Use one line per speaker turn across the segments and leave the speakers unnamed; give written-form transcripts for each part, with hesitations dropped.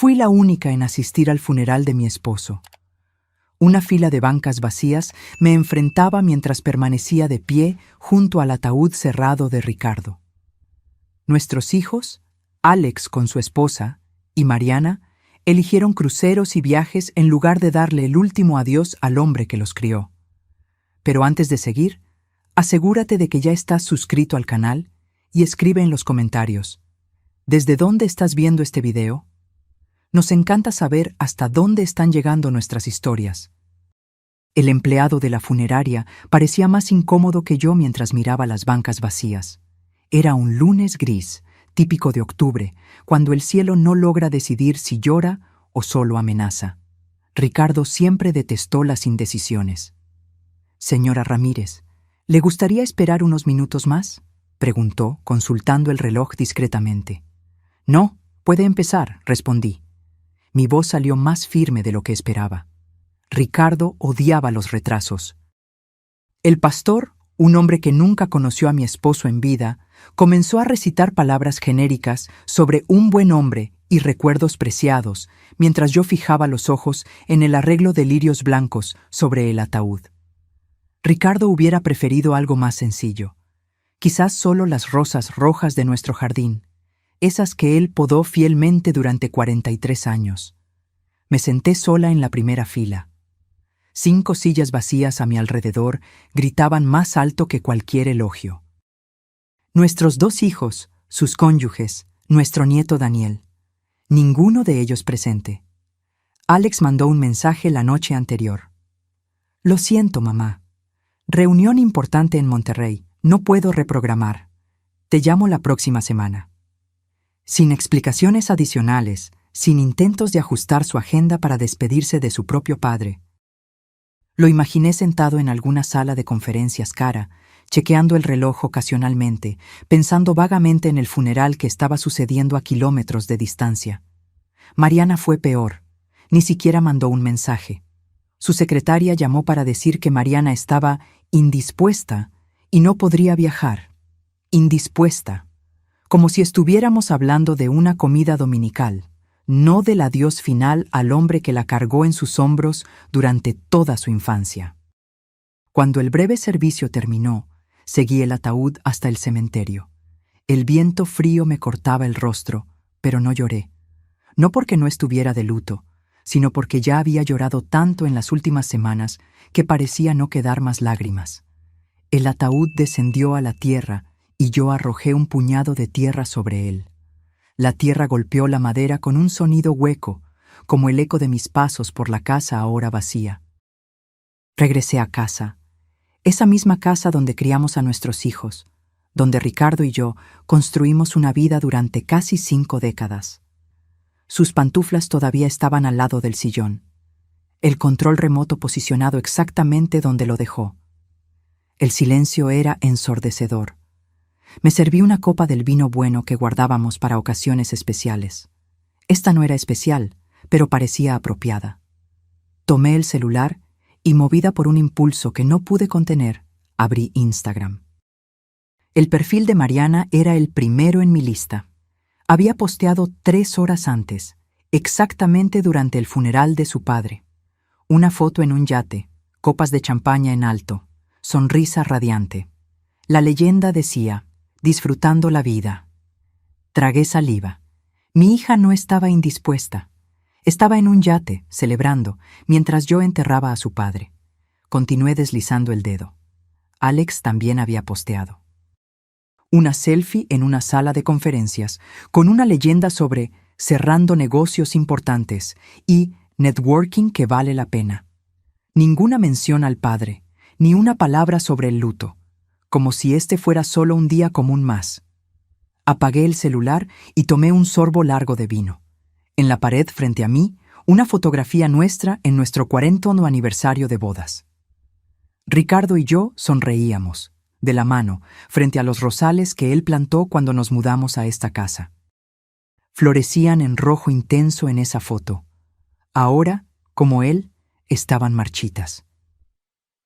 Fui la única en asistir al funeral de mi esposo. Una fila de bancas vacías me enfrentaba mientras permanecía de pie junto al ataúd cerrado de Ricardo. Nuestros hijos, Alex con su esposa y Mariana, eligieron cruceros y viajes en lugar de darle el último adiós al hombre que los crió. Pero antes de seguir, asegúrate de que ya estás suscrito al canal y escribe en los comentarios: ¿desde dónde estás viendo este video? Nos encanta saber hasta dónde están llegando nuestras historias. El empleado de la funeraria parecía más incómodo que yo mientras miraba las bancas vacías. Era un lunes gris, típico de octubre, cuando el cielo no logra decidir si llora o solo amenaza. Ricardo siempre detestó las indecisiones. «Señora Ramírez, ¿le gustaría esperar unos minutos más?», preguntó, consultando el reloj discretamente. «No, puede empezar», respondí. Mi voz salió más firme de lo que esperaba. Ricardo odiaba los retrasos. El pastor, un hombre que nunca conoció a mi esposo en vida, comenzó a recitar palabras genéricas sobre un buen hombre y recuerdos preciados, mientras yo fijaba los ojos en el arreglo de lirios blancos sobre el ataúd. Ricardo hubiera preferido algo más sencillo. Quizás solo las rosas rojas de nuestro jardín, esas que él podó fielmente durante 43 años. Me senté sola en la primera fila. 5 sillas vacías a mi alrededor gritaban más alto que cualquier elogio. Nuestros 2 hijos, sus cónyuges, nuestro nieto Daniel. Ninguno de ellos presente. Alex mandó un mensaje la noche anterior. «Lo siento, mamá. Reunión importante en Monterrey. No puedo reprogramar. Te llamo la próxima semana». Sin explicaciones adicionales, sin intentos de ajustar su agenda para despedirse de su propio padre. Lo imaginé sentado en alguna sala de conferencias cara, chequeando el reloj ocasionalmente, pensando vagamente en el funeral que estaba sucediendo a kilómetros de distancia. Mariana fue peor. Ni siquiera mandó un mensaje. Su secretaria llamó para decir que Mariana estaba indispuesta y no podría viajar. Indispuesta. Como si estuviéramos hablando de una comida dominical, no del adiós final al hombre que la cargó en sus hombros durante toda su infancia. Cuando el breve servicio terminó, seguí el ataúd hasta el cementerio. El viento frío me cortaba el rostro, pero no lloré. No porque no estuviera de luto, sino porque ya había llorado tanto en las últimas semanas que parecía no quedar más lágrimas. El ataúd descendió a la tierra y yo arrojé un puñado de tierra sobre él. La tierra golpeó la madera con un sonido hueco, como el eco de mis pasos por la casa ahora vacía. Regresé a casa, esa misma casa donde criamos a nuestros hijos, donde Ricardo y yo construimos una vida durante casi 5 décadas. Sus pantuflas todavía estaban al lado del sillón, el control remoto posicionado exactamente donde lo dejó. El silencio era ensordecedor. Me serví una copa del vino bueno que guardábamos para ocasiones especiales. Esta no era especial, pero parecía apropiada. Tomé el celular y, movida por un impulso que no pude contener, abrí Instagram. El perfil de Mariana era el primero en mi lista. Había posteado 3 horas antes, exactamente durante el funeral de su padre. Una foto en un yate, copas de champaña en alto, sonrisa radiante. La leyenda decía: disfrutando la vida. Tragué saliva. Mi hija no estaba indispuesta. Estaba en un yate, celebrando, mientras yo enterraba a su padre. Continué deslizando el dedo. Alex también había posteado. Una selfie en una sala de conferencias, con una leyenda sobre cerrando negocios importantes y networking que vale la pena. Ninguna mención al padre, ni una palabra sobre el luto, como si este fuera solo un día común más. Apagué el celular y tomé un sorbo largo de vino. En la pared frente a mí, una fotografía nuestra en nuestro 40º aniversario de bodas. Ricardo y yo sonreíamos, de la mano, frente a los rosales que él plantó cuando nos mudamos a esta casa. Florecían en rojo intenso en esa foto. Ahora, como él, estaban marchitas.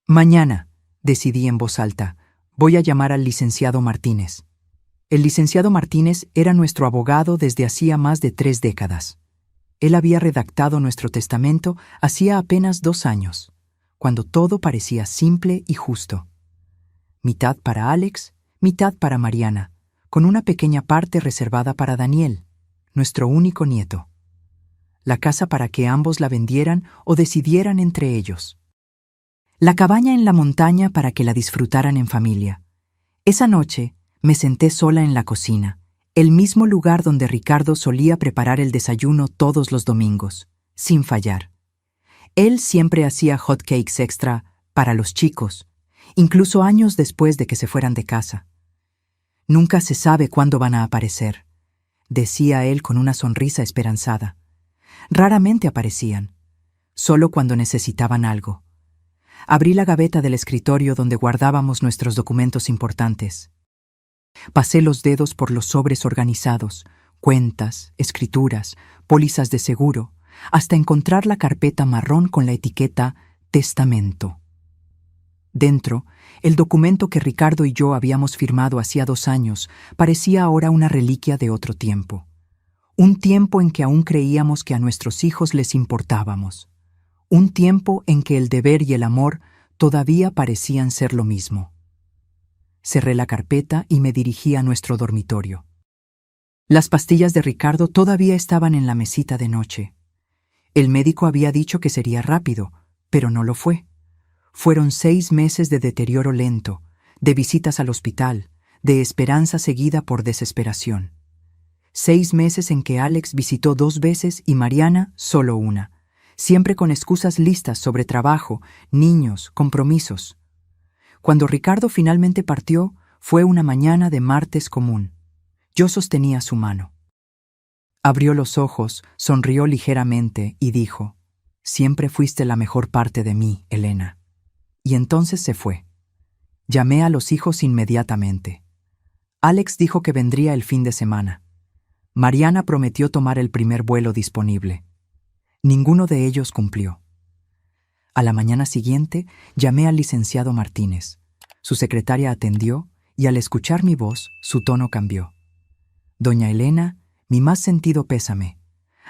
Mañana, decidí en voz alta, voy a llamar al licenciado Martínez. El licenciado Martínez era nuestro abogado desde hacía más de 3 décadas. Él había redactado nuestro testamento hacía apenas 2 años, cuando todo parecía simple y justo. Mitad para Alex, mitad para Mariana, con una pequeña parte reservada para Daniel, nuestro único nieto. La casa para que ambos la vendieran o decidieran entre ellos. La cabaña en la montaña para que la disfrutaran en familia. Esa noche me senté sola en la cocina, el mismo lugar donde Ricardo solía preparar el desayuno todos los domingos, sin fallar. Él siempre hacía hot cakes extra para los chicos, incluso años después de que se fueran de casa. Nunca se sabe cuándo van a aparecer, decía él con una sonrisa esperanzada. Raramente aparecían, solo cuando necesitaban algo. Abrí la gaveta del escritorio donde guardábamos nuestros documentos importantes. Pasé los dedos por los sobres organizados, cuentas, escrituras, pólizas de seguro, hasta encontrar la carpeta marrón con la etiqueta Testamento. Dentro, el documento que Ricardo y yo habíamos firmado hacía 2 años parecía ahora una reliquia de otro tiempo. Un tiempo en que aún creíamos que a nuestros hijos les importábamos. Un tiempo en que el deber y el amor todavía parecían ser lo mismo. Cerré la carpeta y me dirigí a nuestro dormitorio. Las pastillas de Ricardo todavía estaban en la mesita de noche. El médico había dicho que sería rápido, pero no lo fue. Fueron 6 meses de deterioro lento, de visitas al hospital, de esperanza seguida por desesperación. 6 meses en que Alex visitó 2 veces y Mariana solo una, siempre con excusas listas sobre trabajo, niños, compromisos. Cuando Ricardo finalmente partió, fue una mañana de martes común. Yo sostenía su mano. Abrió los ojos, sonrió ligeramente y dijo: «Siempre fuiste la mejor parte de mí, Elena». Y entonces se fue. Llamé a los hijos inmediatamente. Alex dijo que vendría el fin de semana. Mariana prometió tomar el primer vuelo disponible. Ninguno de ellos cumplió. A la mañana siguiente llamé al licenciado Martínez. Su secretaria atendió y al escuchar mi voz, su tono cambió. «Doña Elena, mi más sentido pésame.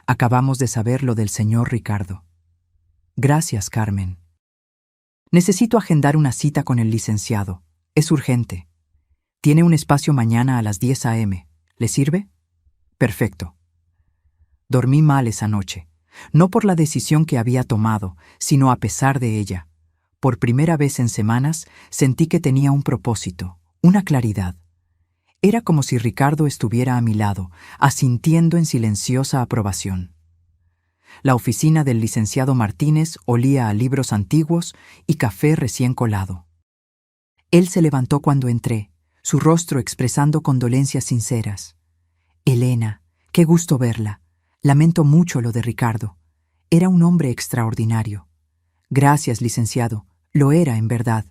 Acabamos de saber lo del señor Ricardo». «Gracias, Carmen. Necesito agendar una cita con el licenciado. Es urgente. Tiene un espacio mañana a las 10 a.m. ¿Le sirve?» «Perfecto». Dormí mal esa noche, no por la decisión que había tomado, sino a pesar de ella. Por primera vez en semanas sentí que tenía un propósito, una claridad. Era como si Ricardo estuviera a mi lado, asintiendo en silenciosa aprobación. La oficina del licenciado Martínez olía a libros antiguos y café recién colado. Él se levantó cuando entré, su rostro expresando condolencias sinceras. «Elena, qué gusto verla. Lamento mucho lo de Ricardo. Era un hombre extraordinario». «Gracias, licenciado. Lo era, en verdad».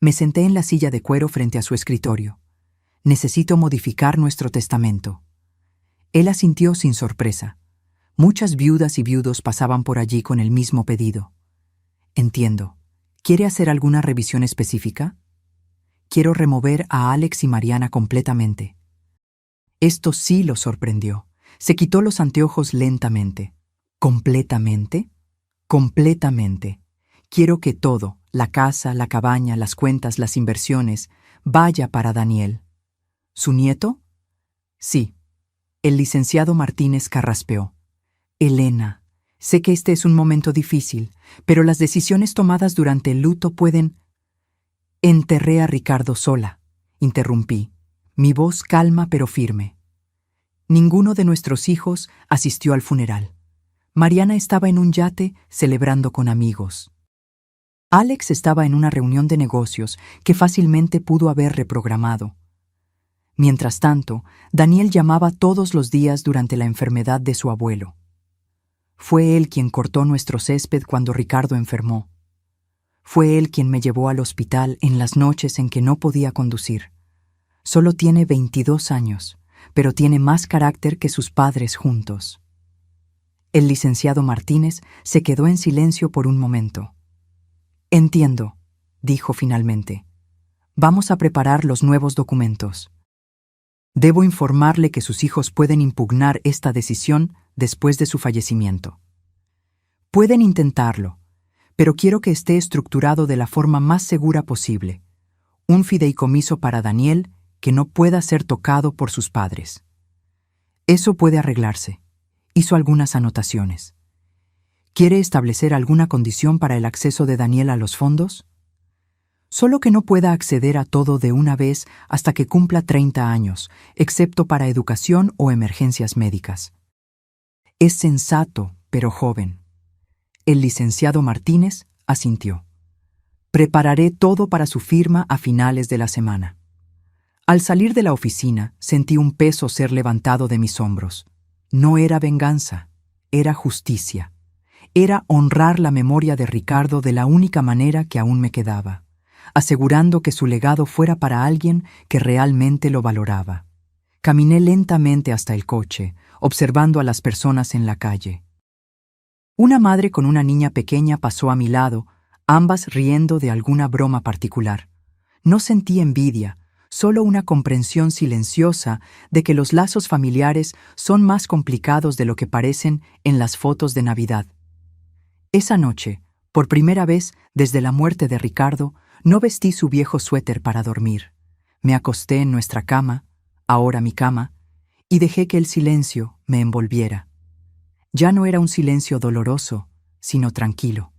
Me senté en la silla de cuero frente a su escritorio. «Necesito modificar nuestro testamento». Él asintió sin sorpresa. Muchas viudas y viudos pasaban por allí con el mismo pedido. «Entiendo. ¿Quiere hacer alguna revisión específica?» «Quiero remover a Alex y Mariana completamente». Esto sí lo sorprendió. Se quitó los anteojos lentamente. «¿Completamente?» «Completamente. Quiero que todo, la casa, la cabaña, las cuentas, las inversiones, vaya para Daniel». «¿Su nieto?» «Sí». El licenciado Martínez carraspeó. «Elena, sé que este es un momento difícil, pero las decisiones tomadas durante el luto pueden...» «Enterré a Ricardo sola», interrumpí, mi voz calma pero firme. Ninguno de nuestros hijos asistió al funeral. Mariana estaba en un yate celebrando con amigos. Alex estaba en una reunión de negocios que fácilmente pudo haber reprogramado. Mientras tanto, Daniel llamaba todos los días durante la enfermedad de su abuelo. Fue él quien cortó nuestro césped cuando Ricardo enfermó. Fue él quien me llevó al hospital en las noches en que no podía conducir. Solo tiene 22 años, pero tiene más carácter que sus padres juntos. El licenciado Martínez se quedó en silencio por un momento. «Entiendo», dijo finalmente. «Vamos a preparar los nuevos documentos». Debo informarle que sus hijos pueden impugnar esta decisión después de su fallecimiento. Pueden intentarlo, pero quiero que esté estructurado de la forma más segura posible. Un fideicomiso para Daniel que no pueda ser tocado por sus padres. Eso puede arreglarse. Hizo algunas anotaciones. ¿Quiere establecer alguna condición para el acceso de Daniel a los fondos? Solo que no pueda acceder a todo de una vez hasta que cumpla 30 años, excepto para educación o emergencias médicas. Es sensato, pero joven. El licenciado Martínez asintió. Prepararé todo para su firma a finales de la semana. Al salir de la oficina, sentí un peso ser levantado de mis hombros. No era venganza, era justicia. Era honrar la memoria de Ricardo de la única manera que aún me quedaba, asegurando que su legado fuera para alguien que realmente lo valoraba. Caminé lentamente hasta el coche, observando a las personas en la calle. Una madre con una niña pequeña pasó a mi lado, ambas riendo de alguna broma particular. No sentí envidia, solo una comprensión silenciosa de que los lazos familiares son más complicados de lo que parecen en las fotos de Navidad. Esa noche, por primera vez desde la muerte de Ricardo, no vestí su viejo suéter para dormir. Me acosté en nuestra cama, ahora mi cama, y dejé que el silencio me envolviera. Ya no era un silencio doloroso, sino tranquilo.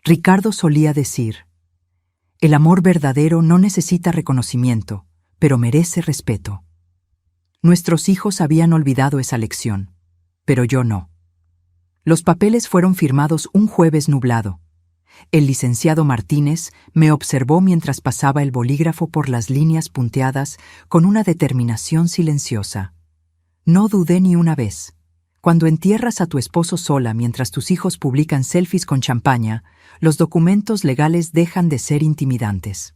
Ricardo solía decir: el amor verdadero no necesita reconocimiento, pero merece respeto. Nuestros hijos habían olvidado esa lección, pero yo no. Los papeles fueron firmados un jueves nublado. El licenciado Martínez me observó mientras pasaba el bolígrafo por las líneas punteadas con una determinación silenciosa. No dudé ni una vez. Cuando entierras a tu esposo sola mientras tus hijos publican selfies con champaña, los documentos legales dejan de ser intimidantes.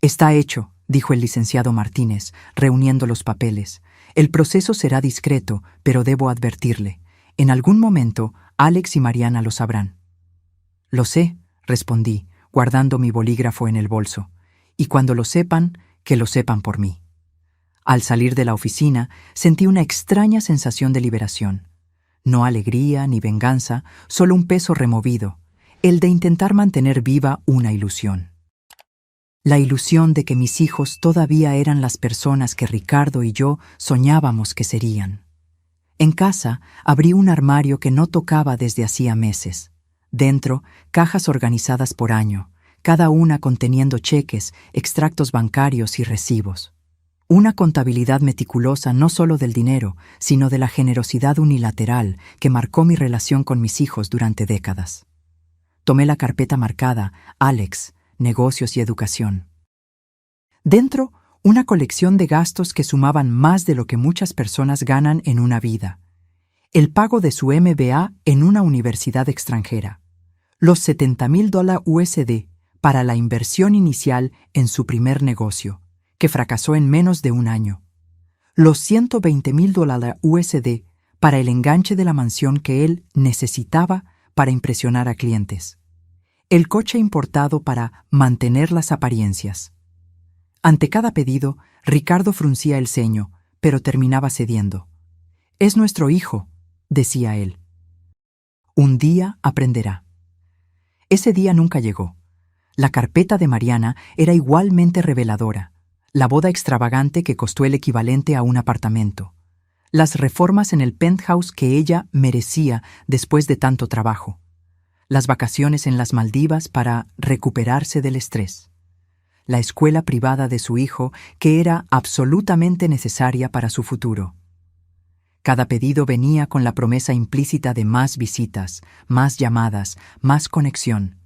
Está hecho, dijo el licenciado Martínez, reuniendo los papeles. El proceso será discreto, pero debo advertirle. En algún momento, Alex y Mariana lo sabrán. Lo sé, respondí, guardando mi bolígrafo en el bolso. Y cuando lo sepan, que lo sepan por mí. Al salir de la oficina, sentí una extraña sensación de liberación. No alegría ni venganza, solo un peso removido, el de intentar mantener viva una ilusión. La ilusión de que mis hijos todavía eran las personas que Ricardo y yo soñábamos que serían. En casa, abrí un armario que no tocaba desde hacía meses. Dentro, cajas organizadas por año, cada una conteniendo cheques, extractos bancarios y recibos. Una contabilidad meticulosa no solo del dinero, sino de la generosidad unilateral que marcó mi relación con mis hijos durante décadas. Tomé la carpeta marcada Alex, negocios y educación. Dentro, una colección de gastos que sumaban más de lo que muchas personas ganan en una vida. El pago de su MBA en una universidad extranjera. Los $70,000 USD para la inversión inicial en su primer negocio, que fracasó en menos de un año. Los $120,000 USD para el enganche de la mansión que él necesitaba para impresionar a clientes. El coche importado para mantener las apariencias. Ante cada pedido, Ricardo fruncía el ceño, pero terminaba cediendo. «Es nuestro hijo», decía él. «Un día aprenderá». Ese día nunca llegó. La carpeta de Mariana era igualmente reveladora. La boda extravagante que costó el equivalente a un apartamento. Las reformas en el penthouse que ella merecía después de tanto trabajo. Las vacaciones en las Maldivas para recuperarse del estrés. La escuela privada de su hijo que era absolutamente necesaria para su futuro. Cada pedido venía con la promesa implícita de más visitas, más llamadas, más conexión.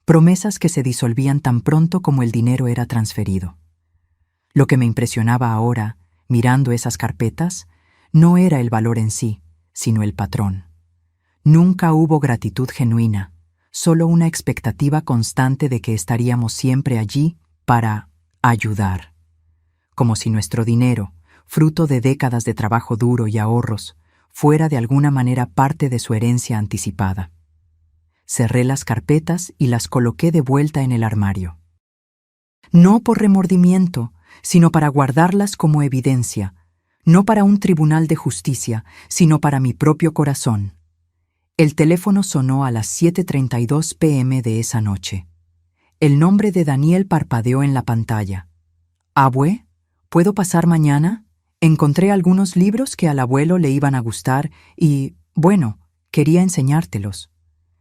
Promesas que se disolvían tan pronto como el dinero era transferido. Lo que me impresionaba ahora, mirando esas carpetas, no era el valor en sí, sino el patrón. Nunca hubo gratitud genuina, solo una expectativa constante de que estaríamos siempre allí para ayudar. Como si nuestro dinero, fruto de décadas de trabajo duro y ahorros, fuera de alguna manera parte de su herencia anticipada. Cerré las carpetas y las coloqué de vuelta en el armario. No por remordimiento, sino para guardarlas como evidencia, no para un tribunal de justicia, sino para mi propio corazón. El teléfono sonó a las 7:32 p.m. de esa noche. El nombre de Daniel parpadeó en la pantalla. «Abue, ¿puedo pasar mañana? Encontré algunos libros que al abuelo le iban a gustar y, bueno, quería enseñártelos».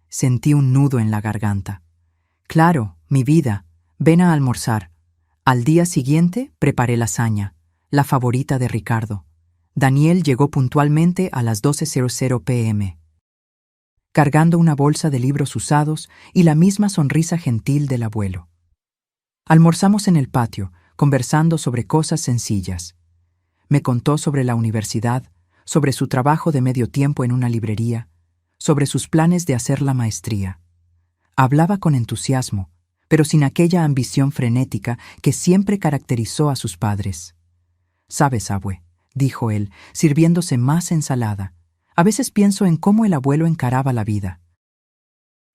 Sentí un nudo en la garganta. «Claro, mi vida, ven a almorzar». Al día siguiente preparé lasaña, la favorita de Ricardo. Daniel llegó puntualmente a las 12:00 p.m., cargando una bolsa de libros usados y la misma sonrisa gentil del abuelo. Almorzamos en el patio, conversando sobre cosas sencillas. Me contó sobre la universidad, sobre su trabajo de medio tiempo en una librería, sobre sus planes de hacer la maestría. Hablaba con entusiasmo, pero sin aquella ambición frenética que siempre caracterizó a sus padres. «Sabes, abue», dijo él, sirviéndose más ensalada, «a veces pienso en cómo el abuelo encaraba la vida.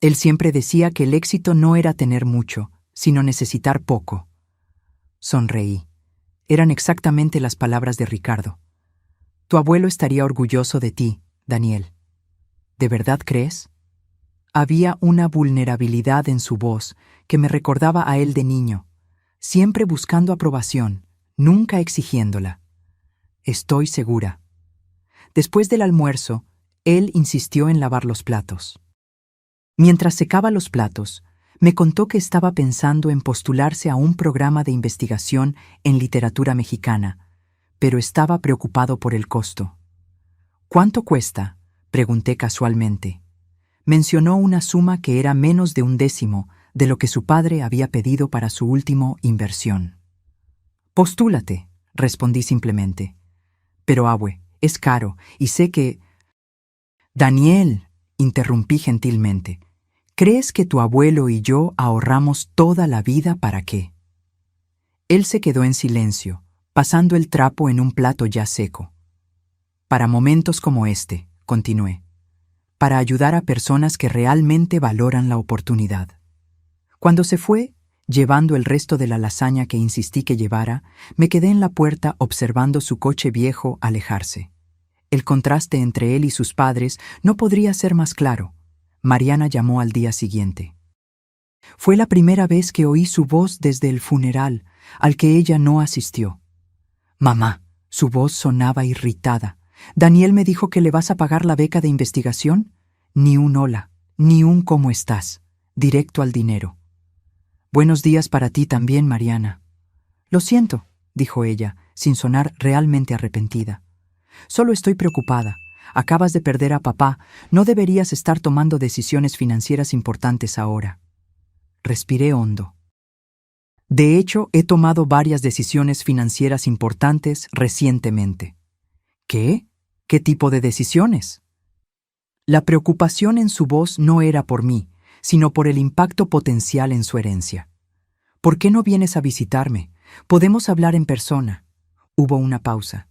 Él siempre decía que el éxito no era tener mucho, sino necesitar poco». Sonreí. Eran exactamente las palabras de Ricardo. «Tu abuelo estaría orgulloso de ti, Daniel». «¿De verdad crees?». Había una vulnerabilidad en su voz que me recordaba a él de niño, siempre buscando aprobación, nunca exigiéndola. «Estoy segura». Después del almuerzo, él insistió en lavar los platos. Mientras secaba los platos, me contó que estaba pensando en postularse a un programa de investigación en literatura mexicana, pero estaba preocupado por el costo. «¿Cuánto cuesta?», pregunté casualmente. Mencionó una suma que era menos de 1/10 de lo que su padre había pedido para su última inversión. «Postúlate», respondí simplemente. «Pero, abue, es caro, y sé que...». «Daniel», interrumpí gentilmente, «¿crees que tu abuelo y yo ahorramos toda la vida para qué?». Él se quedó en silencio, pasando el trapo en un plato ya seco. «Para momentos como este», continué, «para ayudar a personas que realmente valoran la oportunidad». Cuando se fue, llevando el resto de la lasaña que insistí que llevara, me quedé en la puerta observando su coche viejo alejarse. El contraste entre él y sus padres no podría ser más claro. Mariana llamó al día siguiente. Fue la primera vez que oí su voz desde el funeral, al que ella no asistió. «Mamá», su voz sonaba irritada. «¿Daniel me dijo que le vas a pagar la beca de investigación?» Ni un hola, ni un «¿cómo estás?», directo al dinero. «Buenos días para ti también, Mariana». «Lo siento», dijo ella, sin sonar realmente arrepentida. «Solo estoy preocupada. Acabas de perder a papá. No deberías estar tomando decisiones financieras importantes ahora». Respiré hondo. De hecho, he tomado varias decisiones financieras importantes recientemente. ¿Qué? ¿Qué tipo de decisiones? La preocupación en su voz no era por mí, sino por el impacto potencial en su herencia. «¿Por qué no vienes a visitarme? Podemos hablar en persona». Hubo una pausa.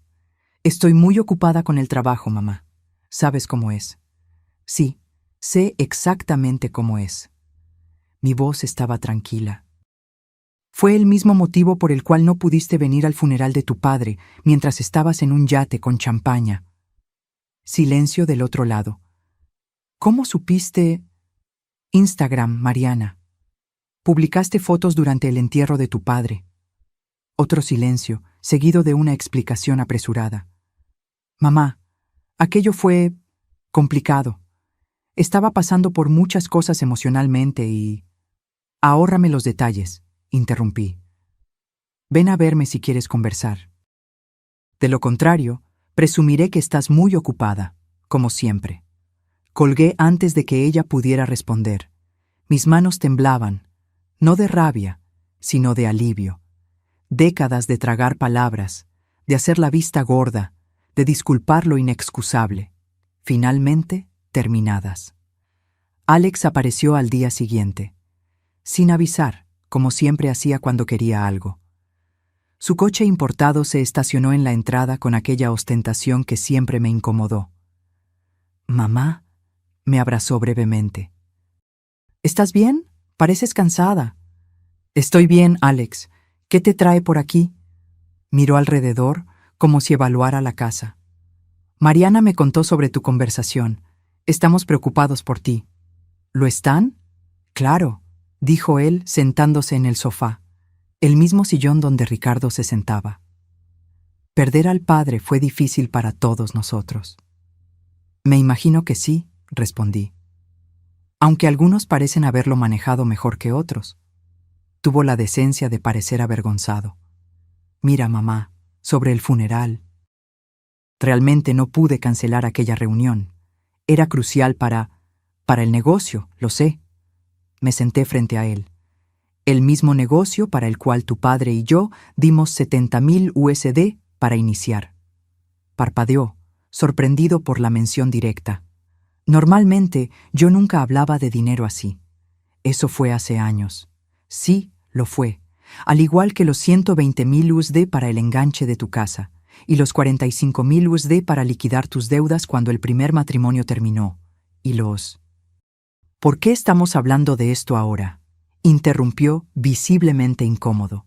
«Estoy muy ocupada con el trabajo, mamá. ¿Sabes cómo es?». «Sí, sé exactamente cómo es». Mi voz estaba tranquila. «Fue el mismo motivo por el cual no pudiste venir al funeral de tu padre mientras estabas en un yate con champaña». Silencio del otro lado. «¿Cómo supiste...?» «Instagram, Mariana. Publicaste fotos durante el entierro de tu padre». Otro silencio, seguido de una explicación apresurada. «Mamá, aquello fue... complicado. Estaba pasando por muchas cosas emocionalmente y...». «Ahórrame los detalles», interrumpí. «Ven a verme si quieres conversar. De lo contrario, presumiré que estás muy ocupada, como siempre». Colgué antes de que ella pudiera responder. Mis manos temblaban, no de rabia, sino de alivio. Décadas de tragar palabras, de hacer la vista gorda, de disculpar lo inexcusable, finalmente terminadas. Alex apareció al día siguiente, sin avisar, como siempre hacía cuando quería algo. Su coche importado se estacionó en la entrada con aquella ostentación que siempre me incomodó. «Mamá», me abrazó brevemente. «¿Estás bien? Pareces cansada». «Estoy bien, Alex. ¿Qué te trae por aquí?». Miró alrededor, como si evaluara la casa. Mariana me contó sobre tu conversación. Estamos preocupados por ti. ¿Lo están? Claro, dijo él, sentándose en el sofá, el mismo sillón donde Ricardo se sentaba. Perder al padre fue difícil para todos nosotros. Me imagino que sí, respondí. Aunque algunos parecen haberlo manejado mejor que otros. Tuvo la decencia de parecer avergonzado. Mira, mamá, sobre el funeral. Realmente no pude cancelar aquella reunión. Era crucial para el negocio, lo sé. Me senté frente a él. El mismo negocio para el cual tu padre y yo dimos 70,000 USD para iniciar. Parpadeó, sorprendido por la mención directa. Normalmente yo nunca hablaba de dinero así. Eso fue hace años. Sí, lo fue. Al igual que los 120,000 USD para el enganche de tu casa y los 45,000 USD para liquidar tus deudas cuando el primer matrimonio terminó. Y los... ¿Por qué estamos hablando de esto ahora? Interrumpió, visiblemente incómodo.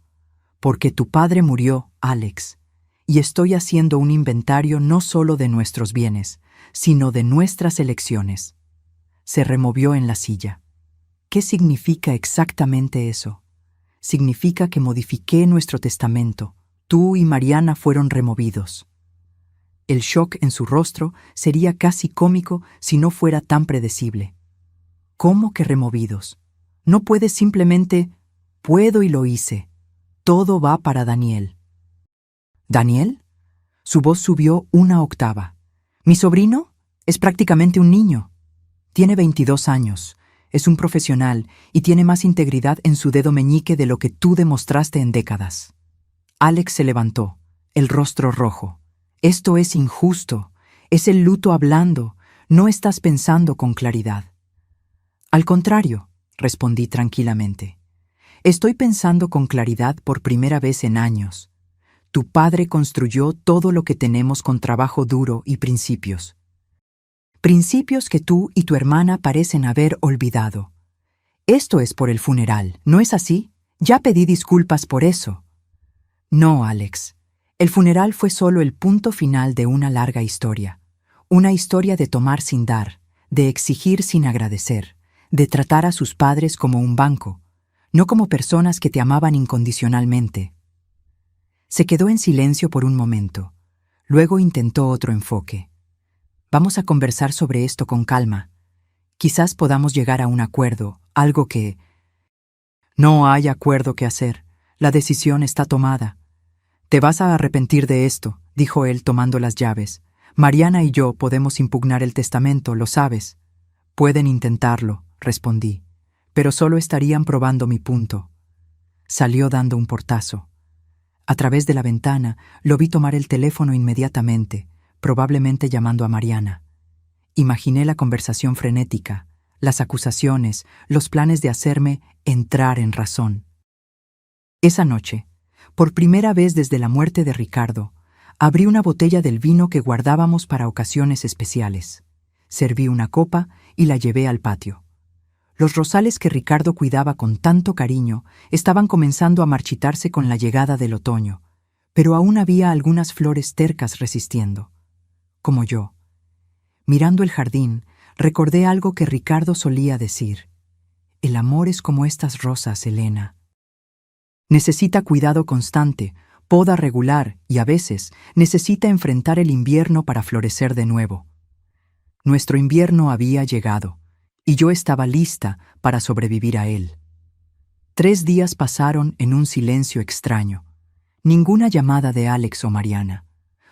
Porque tu padre murió, Alex, y estoy haciendo un inventario no solo de nuestros bienes, sino de nuestras elecciones. Se removió en la silla. ¿Qué significa exactamente eso? Significa que modifiqué nuestro testamento. Tú y Mariana fueron removidos. El shock en su rostro sería casi cómico si no fuera tan predecible. ¿Cómo que removidos? No puedes simplemente... Puedo y lo hice. Todo va para Daniel. ¿Daniel? Su voz subió una octava. ¿Mi sobrino? Es prácticamente un niño. Tiene 22 años. Es un profesional y tiene más integridad en su dedo meñique de lo que tú demostraste en décadas. Alex se levantó, el rostro rojo. Esto es injusto. Es el luto hablando. No estás pensando con claridad. Al contrario, respondí tranquilamente. Estoy pensando con claridad por primera vez en años. Tu padre construyó todo lo que tenemos con trabajo duro y principios. Principios que tú y tu hermana parecen haber olvidado. Esto es por el funeral, ¿no es así? Ya pedí disculpas por eso. No, Alex. El funeral fue solo el punto final de una larga historia. Una historia de tomar sin dar, de exigir sin agradecer, de tratar a sus padres como un banco, no como personas que te amaban incondicionalmente. Se quedó en silencio por un momento. Luego intentó otro enfoque. Vamos a conversar sobre esto con calma. Quizás podamos llegar a un acuerdo, algo que... No hay acuerdo que hacer. La decisión está tomada. Te vas a arrepentir de esto, dijo él tomando las llaves. Mariana y yo podemos impugnar el testamento, lo sabes. Pueden intentarlo, respondí, pero solo estarían probando mi punto. Salió dando un portazo. A través de la ventana lo vi tomar el teléfono inmediatamente, probablemente llamando a Mariana. Imaginé la conversación frenética, las acusaciones, los planes de hacerme entrar en razón. Esa noche, por primera vez desde la muerte de Ricardo, abrí una botella del vino que guardábamos para ocasiones especiales. Serví una copa y la llevé al patio. Los rosales que Ricardo cuidaba con tanto cariño estaban comenzando a marchitarse con la llegada del otoño, pero aún había algunas flores tercas resistiendo. Como yo. Mirando el jardín, recordé algo que Ricardo solía decir. El amor es como estas rosas, Elena. Necesita cuidado constante, poda regular y a veces necesita enfrentar el invierno para florecer de nuevo. Nuestro invierno había llegado, y yo estaba lista para sobrevivir a él. 3 días pasaron en un silencio extraño. Ninguna llamada de Alex o Mariana.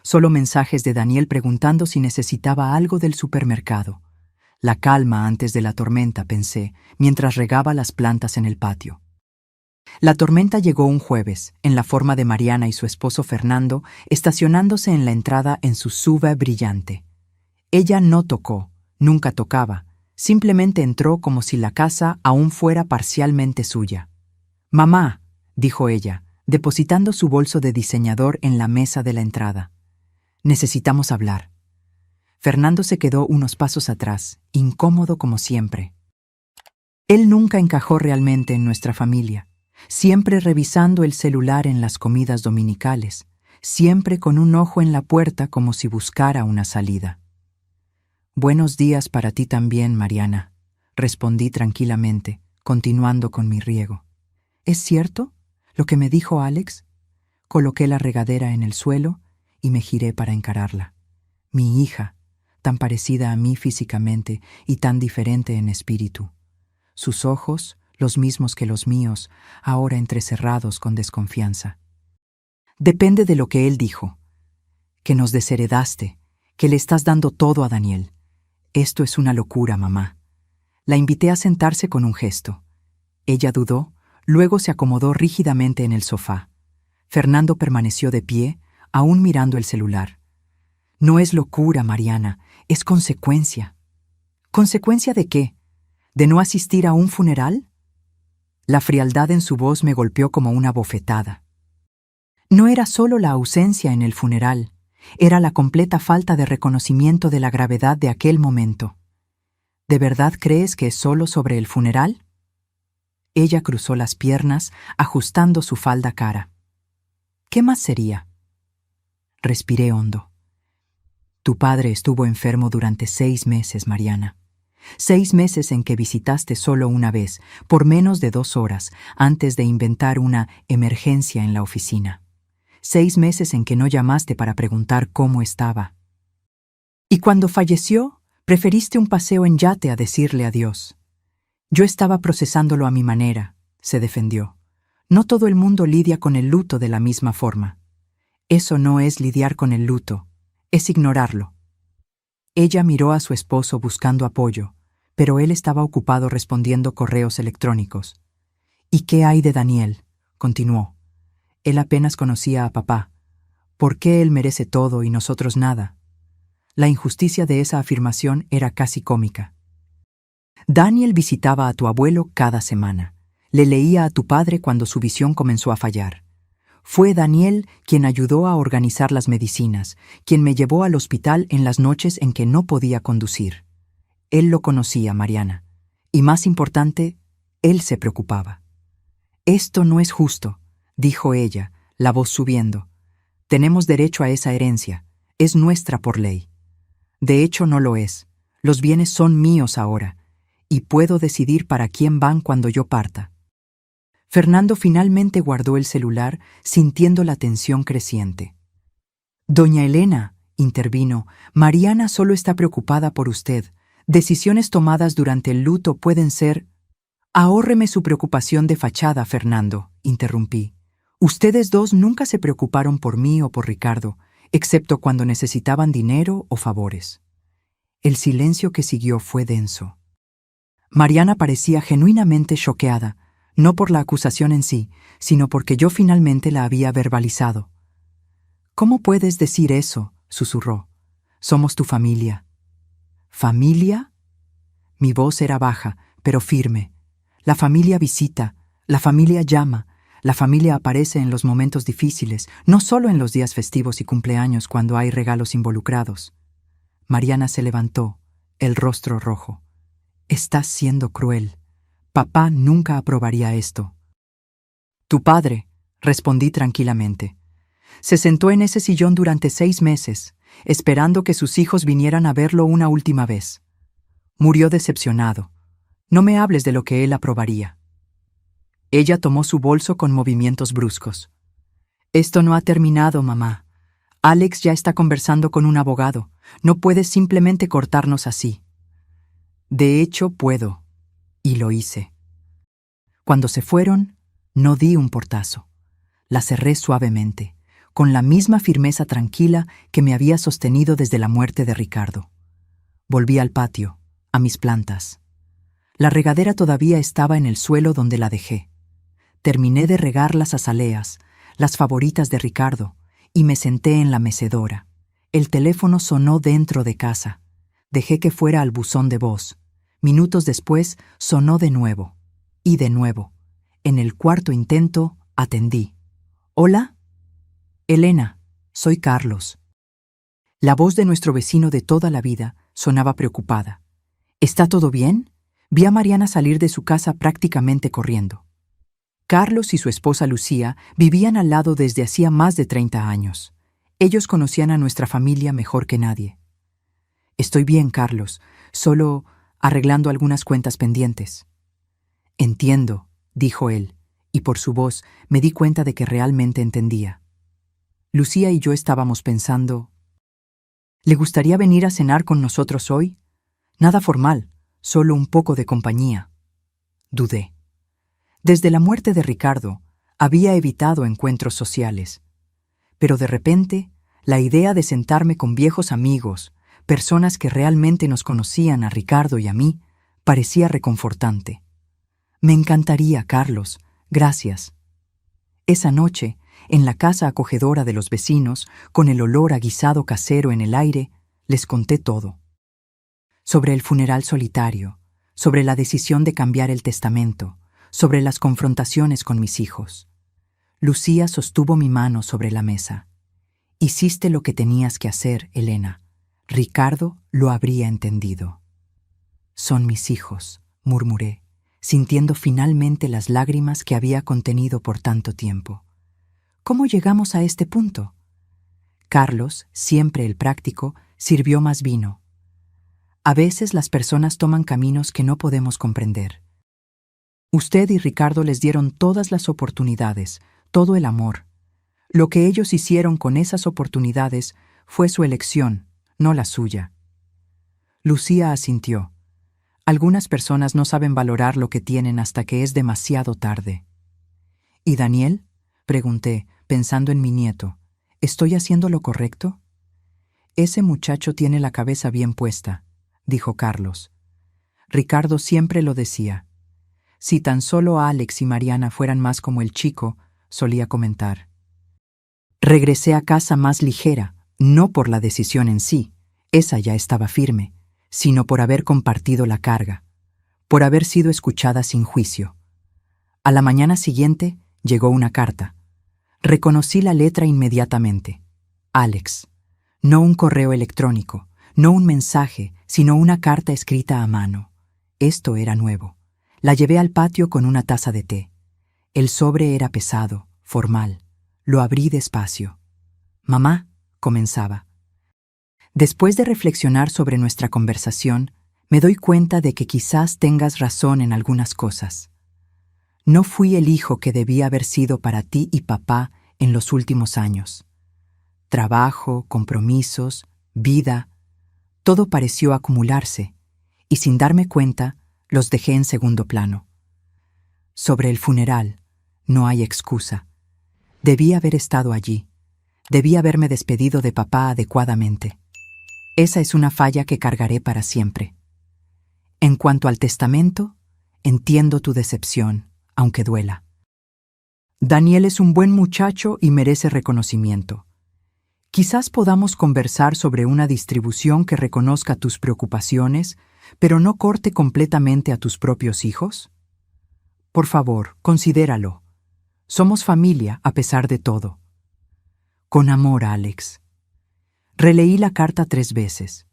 Solo mensajes de Daniel preguntando si necesitaba algo del supermercado. La calma antes de la tormenta, pensé, mientras regaba las plantas en el patio. La tormenta llegó un jueves, en la forma de Mariana y su esposo Fernando, estacionándose en la entrada en su SUV brillante. Ella no tocó, nunca tocaba, simplemente entró como si la casa aún fuera parcialmente suya. «Mamá», dijo ella, depositando su bolso de diseñador en la mesa de la entrada. «Necesitamos hablar». Fernando se quedó unos pasos atrás, incómodo como siempre. Él nunca encajó realmente en nuestra familia, siempre revisando el celular en las comidas dominicales, siempre con un ojo en la puerta como si buscara una salida. «Buenos días para ti también, Mariana», respondí tranquilamente, continuando con mi riego. «¿Es cierto lo que me dijo Alex?» Coloqué la regadera en el suelo y me giré para encararla. Mi hija, tan parecida a mí físicamente y tan diferente en espíritu. Sus ojos, los mismos que los míos, ahora entrecerrados con desconfianza. «Depende de lo que él dijo. Que nos desheredaste, que le estás dando todo a Daniel. Esto es una locura, mamá». La invité a sentarse con un gesto. Ella dudó, luego se acomodó rígidamente en el sofá. Fernando permaneció de pie, aún mirando el celular. «No es locura, Mariana, es consecuencia». «¿Consecuencia de qué? ¿De no asistir a un funeral?» La frialdad en su voz me golpeó como una bofetada. No era solo la ausencia en el funeral, era la completa falta de reconocimiento de la gravedad de aquel momento. ¿De verdad crees que es solo sobre el funeral? Ella cruzó las piernas, ajustando su falda cara. ¿Qué más sería? Respiré hondo. Tu padre estuvo enfermo durante 6 meses, Mariana. 6 meses en que visitaste solo una vez, por menos de 2 horas, antes de inventar una emergencia en la oficina. 6 meses en que no llamaste para preguntar cómo estaba. Y cuando falleció, preferiste un paseo en yate a decirle adiós. Yo estaba procesándolo a mi manera, se defendió. No todo el mundo lidia con el luto de la misma forma. Eso no es lidiar con el luto, es ignorarlo. Ella miró a su esposo buscando apoyo, pero él estaba ocupado respondiendo correos electrónicos. «¿Y qué hay de Daniel?», continuó. «Él apenas conocía a papá. ¿Por qué él merece todo y nosotros nada?». La injusticia de esa afirmación era casi cómica. Daniel visitaba a tu abuelo cada semana. Le leía a tu padre cuando su visión comenzó a fallar. Fue Daniel quien ayudó a organizar las medicinas, quien me llevó al hospital en las noches en que no podía conducir. Él lo conocía, Mariana. Y más importante, él se preocupaba. «Esto no es justo», dijo ella, la voz subiendo. «Tenemos derecho a esa herencia. Es nuestra por ley». «De hecho, no lo es. Los bienes son míos ahora, y puedo decidir para quién van cuando yo parta». Fernando finalmente guardó el celular, sintiendo la tensión creciente. «Doña Elena», intervino, «Mariana solo está preocupada por usted. Decisiones tomadas durante el luto pueden ser...». «Ahórreme su preocupación de fachada, Fernando», interrumpí. «Ustedes dos nunca se preocuparon por mí o por Ricardo, excepto cuando necesitaban dinero o favores». El silencio que siguió fue denso. Mariana parecía genuinamente choqueada, no por la acusación en sí, sino porque yo finalmente la había verbalizado. «¿Cómo puedes decir eso?», susurró. «Somos tu familia». «¿Familia?». Mi voz era baja, pero firme. La familia visita, la familia llama, la familia aparece en los momentos difíciles, no solo en los días festivos y cumpleaños cuando hay regalos involucrados. Mariana se levantó, el rostro rojo. «Estás siendo cruel. Papá nunca aprobaría esto». «Tu padre», respondí tranquilamente. «Se sentó en ese sillón durante 6 meses, esperando que sus hijos vinieran a verlo una última vez. Murió decepcionado. No me hables de lo que él aprobaría». Ella tomó su bolso con movimientos bruscos. «Esto no ha terminado, mamá. Alex ya está conversando con un abogado. No puedes simplemente cortarnos así». «De hecho, puedo». Y lo hice. Cuando se fueron, no di un portazo. La cerré suavemente, con la misma firmeza tranquila que me había sostenido desde la muerte de Ricardo. Volví al patio, a mis plantas. La regadera todavía estaba en el suelo donde la dejé. Terminé de regar las azaleas, las favoritas de Ricardo, y me senté en la mecedora. El teléfono sonó dentro de casa. Dejé que fuera al buzón de voz. Minutos después sonó de nuevo. Y de nuevo. En el cuarto intento, atendí. «¿Hola?» «Elena, soy Carlos». La voz de nuestro vecino de toda la vida sonaba preocupada. «¿Está todo bien?». Vi a Mariana salir de su casa prácticamente corriendo. Carlos y su esposa Lucía vivían al lado desde hacía más de 30 años. Ellos conocían a nuestra familia mejor que nadie. Estoy bien, Carlos, solo arreglando algunas cuentas pendientes. Entiendo, dijo él, y por su voz me di cuenta de que realmente entendía. Lucía y yo estábamos pensando, ¿le gustaría venir a cenar con nosotros hoy? Nada formal, solo un poco de compañía. Dudé. Desde la muerte de Ricardo, había evitado encuentros sociales. Pero de repente, la idea de sentarme con viejos amigos, personas que realmente nos conocían a Ricardo y a mí, parecía reconfortante. Me encantaría, Carlos, gracias. Esa noche, en la casa acogedora de los vecinos, con el olor a guisado casero en el aire, les conté todo. Sobre el funeral solitario, sobre la decisión de cambiar el testamento, sobre las confrontaciones con mis hijos. Lucía sostuvo mi mano sobre la mesa. Hiciste lo que tenías que hacer, Elena. Ricardo lo habría entendido. Son mis hijos, murmuré, sintiendo finalmente las lágrimas que había contenido por tanto tiempo. ¿Cómo llegamos a este punto? Carlos, siempre el práctico, sirvió más vino. A veces las personas toman caminos que no podemos comprender. Usted y Ricardo les dieron todas las oportunidades, todo el amor. Lo que ellos hicieron con esas oportunidades fue su elección, no la suya. Lucía asintió. Algunas personas no saben valorar lo que tienen hasta que es demasiado tarde. ¿Y Daniel? Pregunté, pensando en mi nieto. ¿Estoy haciendo lo correcto? Ese muchacho tiene la cabeza bien puesta, dijo Carlos. Ricardo siempre lo decía. Si tan solo Alex y Mariana fueran más como el chico, solía comentar. Regresé a casa más ligera, no por la decisión en sí, esa ya estaba firme, sino por haber compartido la carga, por haber sido escuchada sin juicio. A la mañana siguiente llegó una carta. Reconocí la letra inmediatamente. Alex. No un correo electrónico, no un mensaje, sino una carta escrita a mano. Esto era nuevo. La llevé al patio con una taza de té. El sobre era pesado, formal. Lo abrí despacio. Mamá, comenzaba. Después de reflexionar sobre nuestra conversación, me doy cuenta de que quizás tengas razón en algunas cosas. No fui el hijo que debía haber sido para ti y papá en los últimos años. Trabajo, compromisos, vida, todo pareció acumularse, y sin darme cuenta, los dejé en segundo plano. Sobre el funeral, no hay excusa. Debí haber estado allí. Debí haberme despedido de papá adecuadamente. Esa es una falla que cargaré para siempre. En cuanto al testamento, entiendo tu decepción, aunque duela. Daniel es un buen muchacho y merece reconocimiento. Quizás podamos conversar sobre una distribución que reconozca tus preocupaciones, pero no corte completamente a tus propios hijos. Por favor, considéralo. Somos familia a pesar de todo. Con amor, Alex. Releí la carta 3 veces.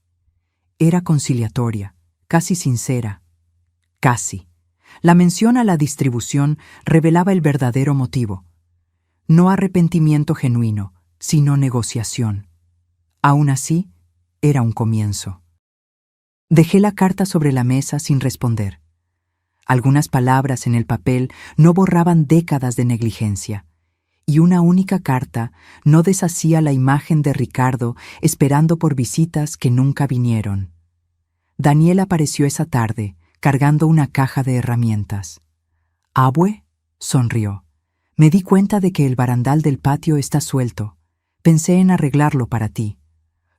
Era conciliatoria, casi sincera. Casi. La mención a la distribución revelaba el verdadero motivo. No arrepentimiento genuino, sino negociación. Aún así, era un comienzo. Dejé la carta sobre la mesa sin responder. Algunas palabras en el papel no borraban décadas de negligencia, y una única carta no deshacía la imagen de Ricardo esperando por visitas que nunca vinieron. Daniel apareció esa tarde, cargando una caja de herramientas. «¿Abue?» sonrió. «Me di cuenta de que el barandal del patio está suelto. Pensé en arreglarlo para ti».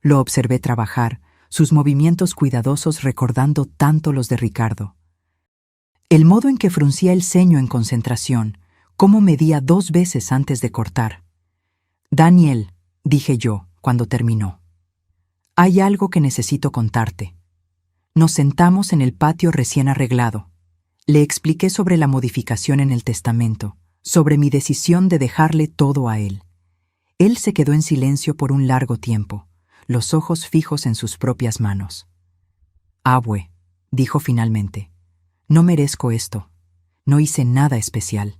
Lo observé trabajar, sus movimientos cuidadosos recordando tanto los de Ricardo. El modo en que fruncía el ceño en concentración, cómo medía 2 veces antes de cortar. «Daniel», dije yo, cuando terminó. «Hay algo que necesito contarte». Nos sentamos en el patio recién arreglado. Le expliqué sobre la modificación en el testamento, sobre mi decisión de dejarle todo a él. Él se quedó en silencio por un largo tiempo, los ojos fijos en sus propias manos. «Abue», dijo finalmente, «no merezco esto. No hice nada especial».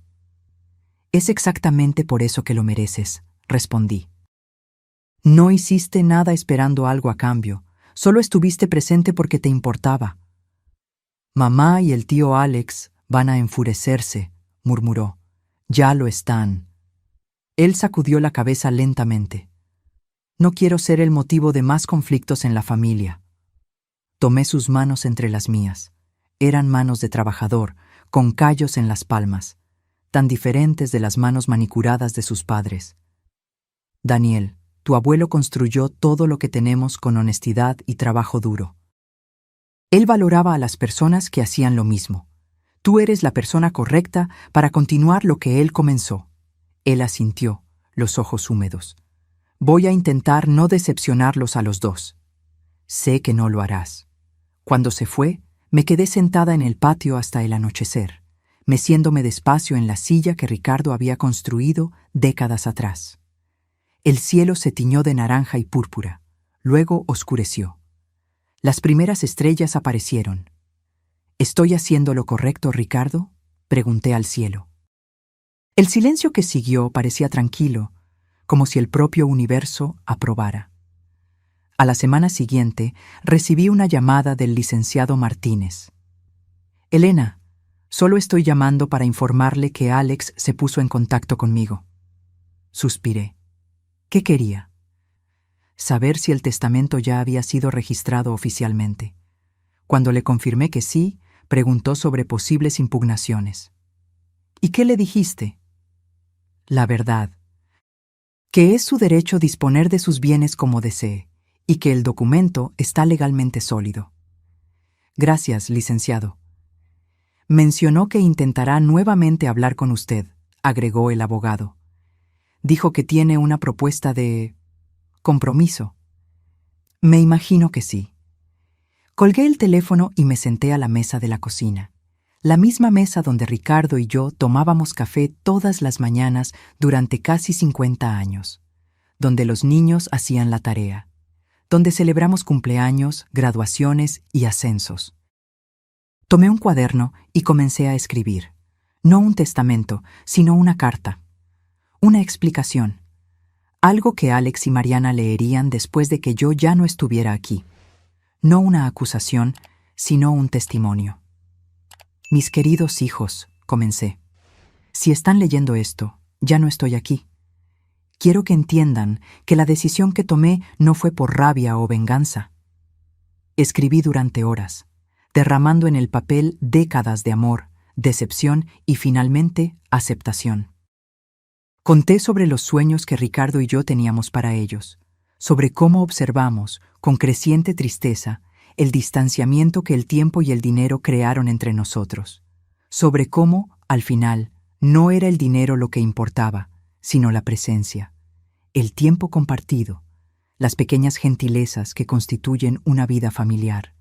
«Es exactamente por eso que lo mereces», respondí. No hiciste nada esperando algo a cambio, solo estuviste presente porque te importaba. Mamá y el tío Alex van a enfurecerse, murmuró. Ya lo están. Él sacudió la cabeza lentamente. No quiero ser el motivo de más conflictos en la familia. Tomé sus manos entre las mías. Eran manos de trabajador, con callos en las palmas, tan diferentes de las manos manicuradas de sus padres. Daniel, tu abuelo construyó todo lo que tenemos con honestidad y trabajo duro. Él valoraba a las personas que hacían lo mismo. Tú eres la persona correcta para continuar lo que él comenzó. Él asintió, los ojos húmedos. Voy a intentar no decepcionarlos a los dos. Sé que no lo harás. Cuando se fue, me quedé sentada en el patio hasta el anochecer, meciéndome despacio en la silla que Ricardo había construido décadas atrás. El cielo se tiñó de naranja y púrpura, luego oscureció. Las primeras estrellas aparecieron. ¿Estoy haciendo lo correcto, Ricardo?, pregunté al cielo. El silencio que siguió parecía tranquilo, como si el propio universo aprobara. A la semana siguiente, recibí una llamada del licenciado Martínez. Elena, solo estoy llamando para informarle que Alex se puso en contacto conmigo. Suspiré. ¿Qué quería? Saber si el testamento ya había sido registrado oficialmente. Cuando le confirmé que sí, preguntó sobre posibles impugnaciones. ¿Y qué le dijiste? La verdad. Que es su derecho disponer de sus bienes como desee, y que el documento está legalmente sólido. Gracias, licenciado. Mencionó que intentará nuevamente hablar con usted, agregó el abogado. Dijo que tiene una propuesta de compromiso. Me imagino que sí. Colgué el teléfono y me senté a la mesa de la cocina, la misma mesa donde Ricardo y yo tomábamos café todas las mañanas durante casi 50 años, donde los niños hacían la tarea, donde celebramos cumpleaños, graduaciones y ascensos. Tomé un cuaderno y comencé a escribir, no un testamento, sino una carta, una explicación, algo que Alex y Mariana leerían después de que yo ya no estuviera aquí. No una acusación, sino un testimonio. Mis queridos hijos, comencé. Si están leyendo esto, ya no estoy aquí. Quiero que entiendan que la decisión que tomé no fue por rabia o venganza. Escribí durante horas, derramando en el papel décadas de amor, decepción y finalmente aceptación. Conté sobre los sueños que Ricardo y yo teníamos para ellos, sobre cómo observamos, con creciente tristeza, el distanciamiento que el tiempo y el dinero crearon entre nosotros, sobre cómo, al final, no era el dinero lo que importaba, sino la presencia, el tiempo compartido, las pequeñas gentilezas que constituyen una vida familiar,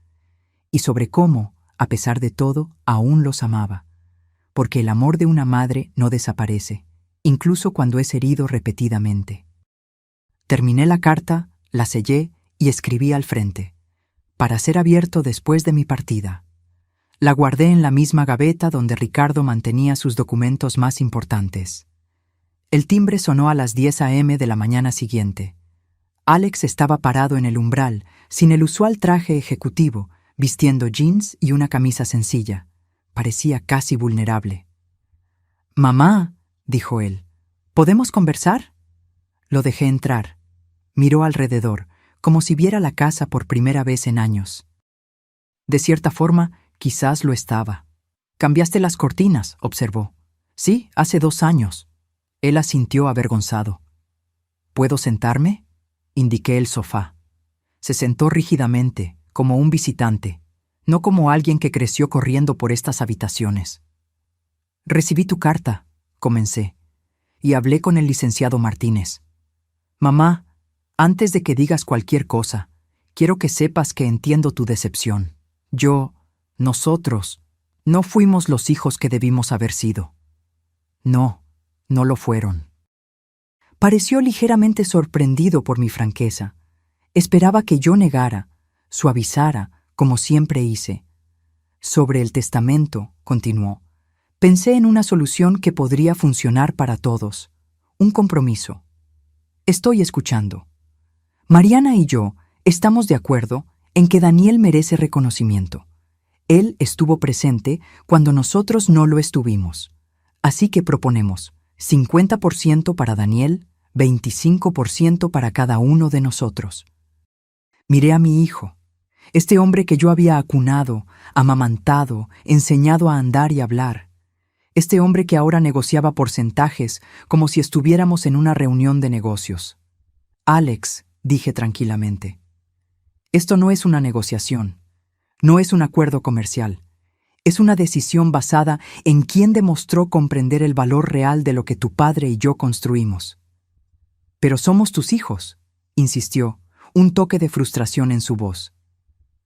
y sobre cómo, a pesar de todo, aún los amaba, porque el amor de una madre no desaparece, incluso cuando es herido repetidamente. Terminé la carta, la sellé y escribí al frente, para ser abierto después de mi partida. La guardé en la misma gaveta donde Ricardo mantenía sus documentos más importantes. El timbre sonó a las 10 a.m. de la mañana siguiente. Alex estaba parado en el umbral, sin el usual traje ejecutivo, vistiendo jeans y una camisa sencilla. Parecía casi vulnerable. «Mamá», dijo él, «¿podemos conversar?» Lo dejé entrar. Miró alrededor, como si viera la casa por primera vez en años. De cierta forma, quizás lo estaba. «Cambiaste las cortinas», observó. «Sí, hace 2 años». Él asintió avergonzado. «¿Puedo sentarme?», indiqué el sofá. Se sentó rígidamente, como un visitante, no como alguien que creció corriendo por estas habitaciones. «Recibí tu carta», comencé, y hablé con el licenciado Martínez. «Mamá, antes de que digas cualquier cosa, quiero que sepas que entiendo tu decepción. Nosotros, no fuimos los hijos que debimos haber sido». No, no lo fueron. Pareció ligeramente sorprendido por mi franqueza. Esperaba que yo negara, suavizara, como siempre hice. Sobre el testamento, continuó, pensé en una solución que podría funcionar para todos. Un compromiso. Estoy escuchando. Mariana y yo estamos de acuerdo en que Daniel merece reconocimiento. Él estuvo presente cuando nosotros no lo estuvimos. Así que proponemos 50% para Daniel, 25% para cada uno de nosotros. Miré a mi hijo, este hombre que yo había acunado, amamantado, enseñado a andar y hablar. Este hombre que ahora negociaba porcentajes como si estuviéramos en una reunión de negocios. Alex, dije tranquilamente, esto no es una negociación, no es un acuerdo comercial. Es una decisión basada en quién demostró comprender el valor real de lo que tu padre y yo construimos. Pero somos tus hijos, insistió, un toque de frustración en su voz.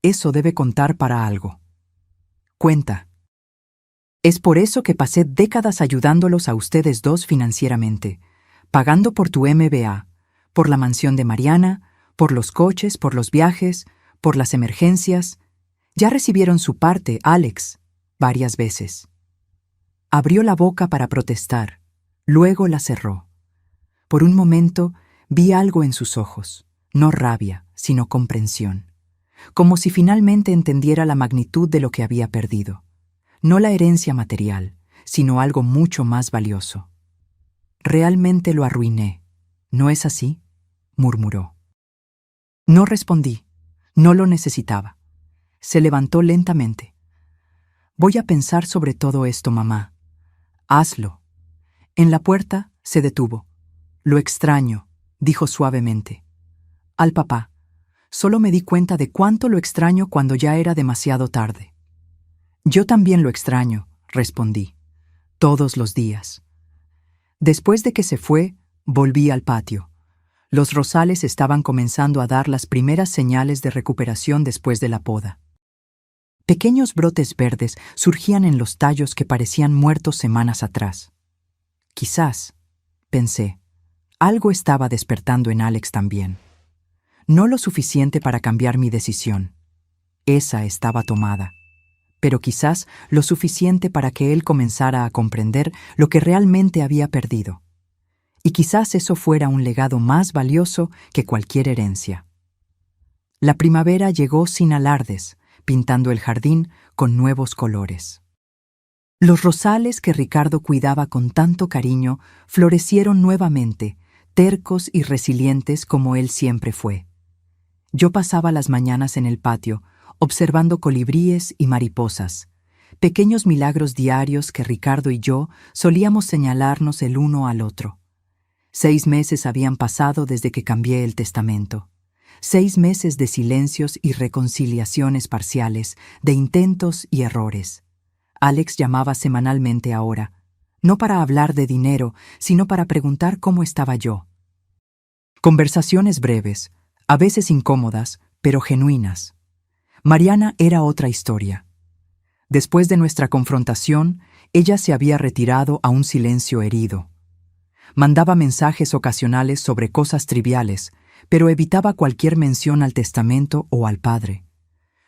Eso debe contar para algo. Cuenta. Es por eso que pasé décadas ayudándolos a ustedes dos financieramente, pagando por tu MBA, por la mansión de Mariana, por los coches, por los viajes, por las emergencias. Ya recibieron su parte, Alex, varias veces. Abrió la boca para protestar, luego la cerró. Por un momento vi algo en sus ojos, no rabia, sino comprensión, como si finalmente entendiera la magnitud de lo que había perdido. No la herencia material, sino algo mucho más valioso. Realmente lo arruiné, ¿no es así?, murmuró. No respondí, no lo necesitaba. Se levantó lentamente. Voy a pensar sobre todo esto, mamá. Hazlo. En la puerta se detuvo. Lo extraño, dijo suavemente. Al papá. Solo me di cuenta de cuánto lo extraño cuando ya era demasiado tarde. Yo también lo extraño, respondí. Todos los días. Después de que se fue, volví al patio. Los rosales estaban comenzando a dar las primeras señales de recuperación después de la poda. Pequeños brotes verdes surgían en los tallos que parecían muertos semanas atrás. Quizás, pensé, algo estaba despertando en Alex también. No lo suficiente para cambiar mi decisión. Esa estaba tomada. Pero quizás lo suficiente para que él comenzara a comprender lo que realmente había perdido. Y quizás eso fuera un legado más valioso que cualquier herencia. La primavera llegó sin alardes, pintando el jardín con nuevos colores. Los rosales que Ricardo cuidaba con tanto cariño florecieron nuevamente, tercos y resilientes como él siempre fue. Yo pasaba las mañanas en el patio, observando colibríes y mariposas, pequeños milagros diarios que Ricardo y yo solíamos señalarnos el uno al otro. 6 meses habían pasado desde que cambié el testamento. 6 meses de silencios y reconciliaciones parciales, de intentos y errores. Alex llamaba semanalmente ahora, no para hablar de dinero, sino para preguntar cómo estaba yo. Conversaciones breves, a veces incómodas, pero genuinas. Mariana era otra historia. Después de nuestra confrontación, ella se había retirado a un silencio herido. Mandaba mensajes ocasionales sobre cosas triviales, pero evitaba cualquier mención al testamento o al padre,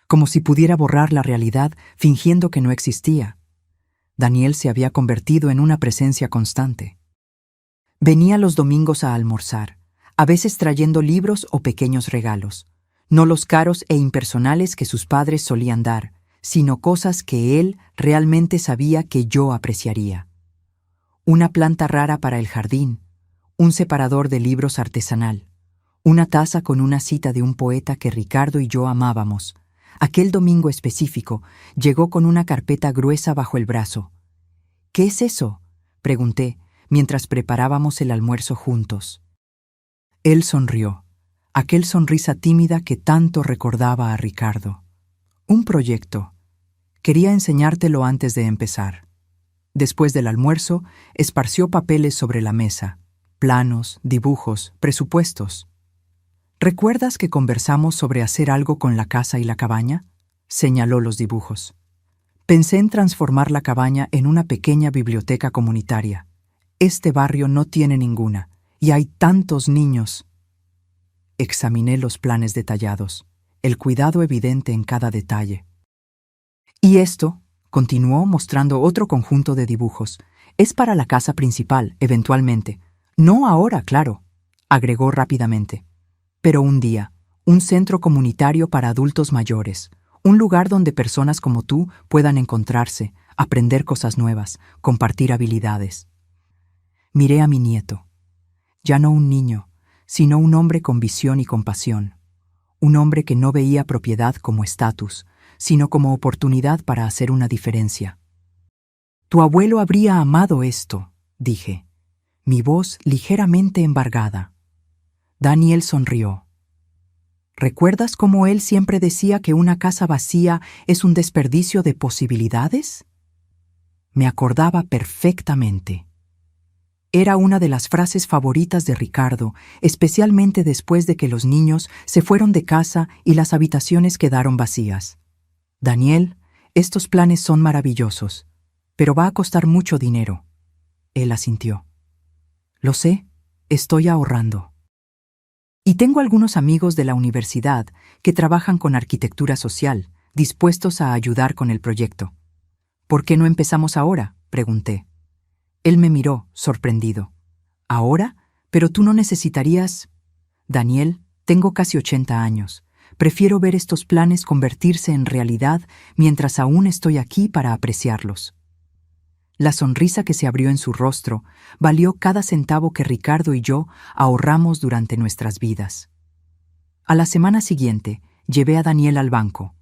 como si pudiera borrar la realidad fingiendo que no existía. Daniel se había convertido en una presencia constante. Venía los domingos a almorzar, a veces trayendo libros o pequeños regalos, no los caros e impersonales que sus padres solían dar, sino cosas que él realmente sabía que yo apreciaría. Una planta rara para el jardín, un separador de libros artesanal, una taza con una cita de un poeta que Ricardo y yo amábamos. Aquel domingo específico llegó con una carpeta gruesa bajo el brazo. ¿Qué es eso?, pregunté, mientras preparábamos el almuerzo juntos. Él sonrió, aquel sonrisa tímida que tanto recordaba a Ricardo. Un proyecto. Quería enseñártelo antes de empezar. Después del almuerzo, esparció papeles sobre la mesa, planos, dibujos, presupuestos. ¿Recuerdas que conversamos sobre hacer algo con la casa y la cabaña?, señaló los dibujos. Pensé en transformar la cabaña en una pequeña biblioteca comunitaria. Este barrio no tiene ninguna, y hay tantos niños. Examiné los planes detallados, el cuidado evidente en cada detalle. Y esto, continuó mostrando otro conjunto de dibujos, es para la casa principal, eventualmente. No ahora, claro, agregó rápidamente. Pero un día, un centro comunitario para adultos mayores, un lugar donde personas como tú puedan encontrarse, aprender cosas nuevas, compartir habilidades. Miré a mi nieto, ya no un niño, sino un hombre con visión y compasión, un hombre que no veía propiedad como estatus, sino como oportunidad para hacer una diferencia. Tu abuelo habría amado esto, dije, mi voz ligeramente embargada. Daniel sonrió. ¿Recuerdas cómo él siempre decía que una casa vacía es un desperdicio de posibilidades? Me acordaba perfectamente. Era una de las frases favoritas de Ricardo, especialmente después de que los niños se fueron de casa y las habitaciones quedaron vacías. Daniel, estos planes son maravillosos, pero va a costar mucho dinero. Él asintió. Lo sé, estoy ahorrando. Y tengo algunos amigos de la universidad que trabajan con arquitectura social, dispuestos a ayudar con el proyecto. ¿Por qué no empezamos ahora?, pregunté. Él me miró, sorprendido. ¿Ahora? Pero tú no necesitarías... Daniel, tengo casi 80 años. Prefiero ver estos planes convertirse en realidad mientras aún estoy aquí para apreciarlos. La sonrisa que se abrió en su rostro valió cada centavo que Ricardo y yo ahorramos durante nuestras vidas. A la semana siguiente, llevé a Daniel al banco.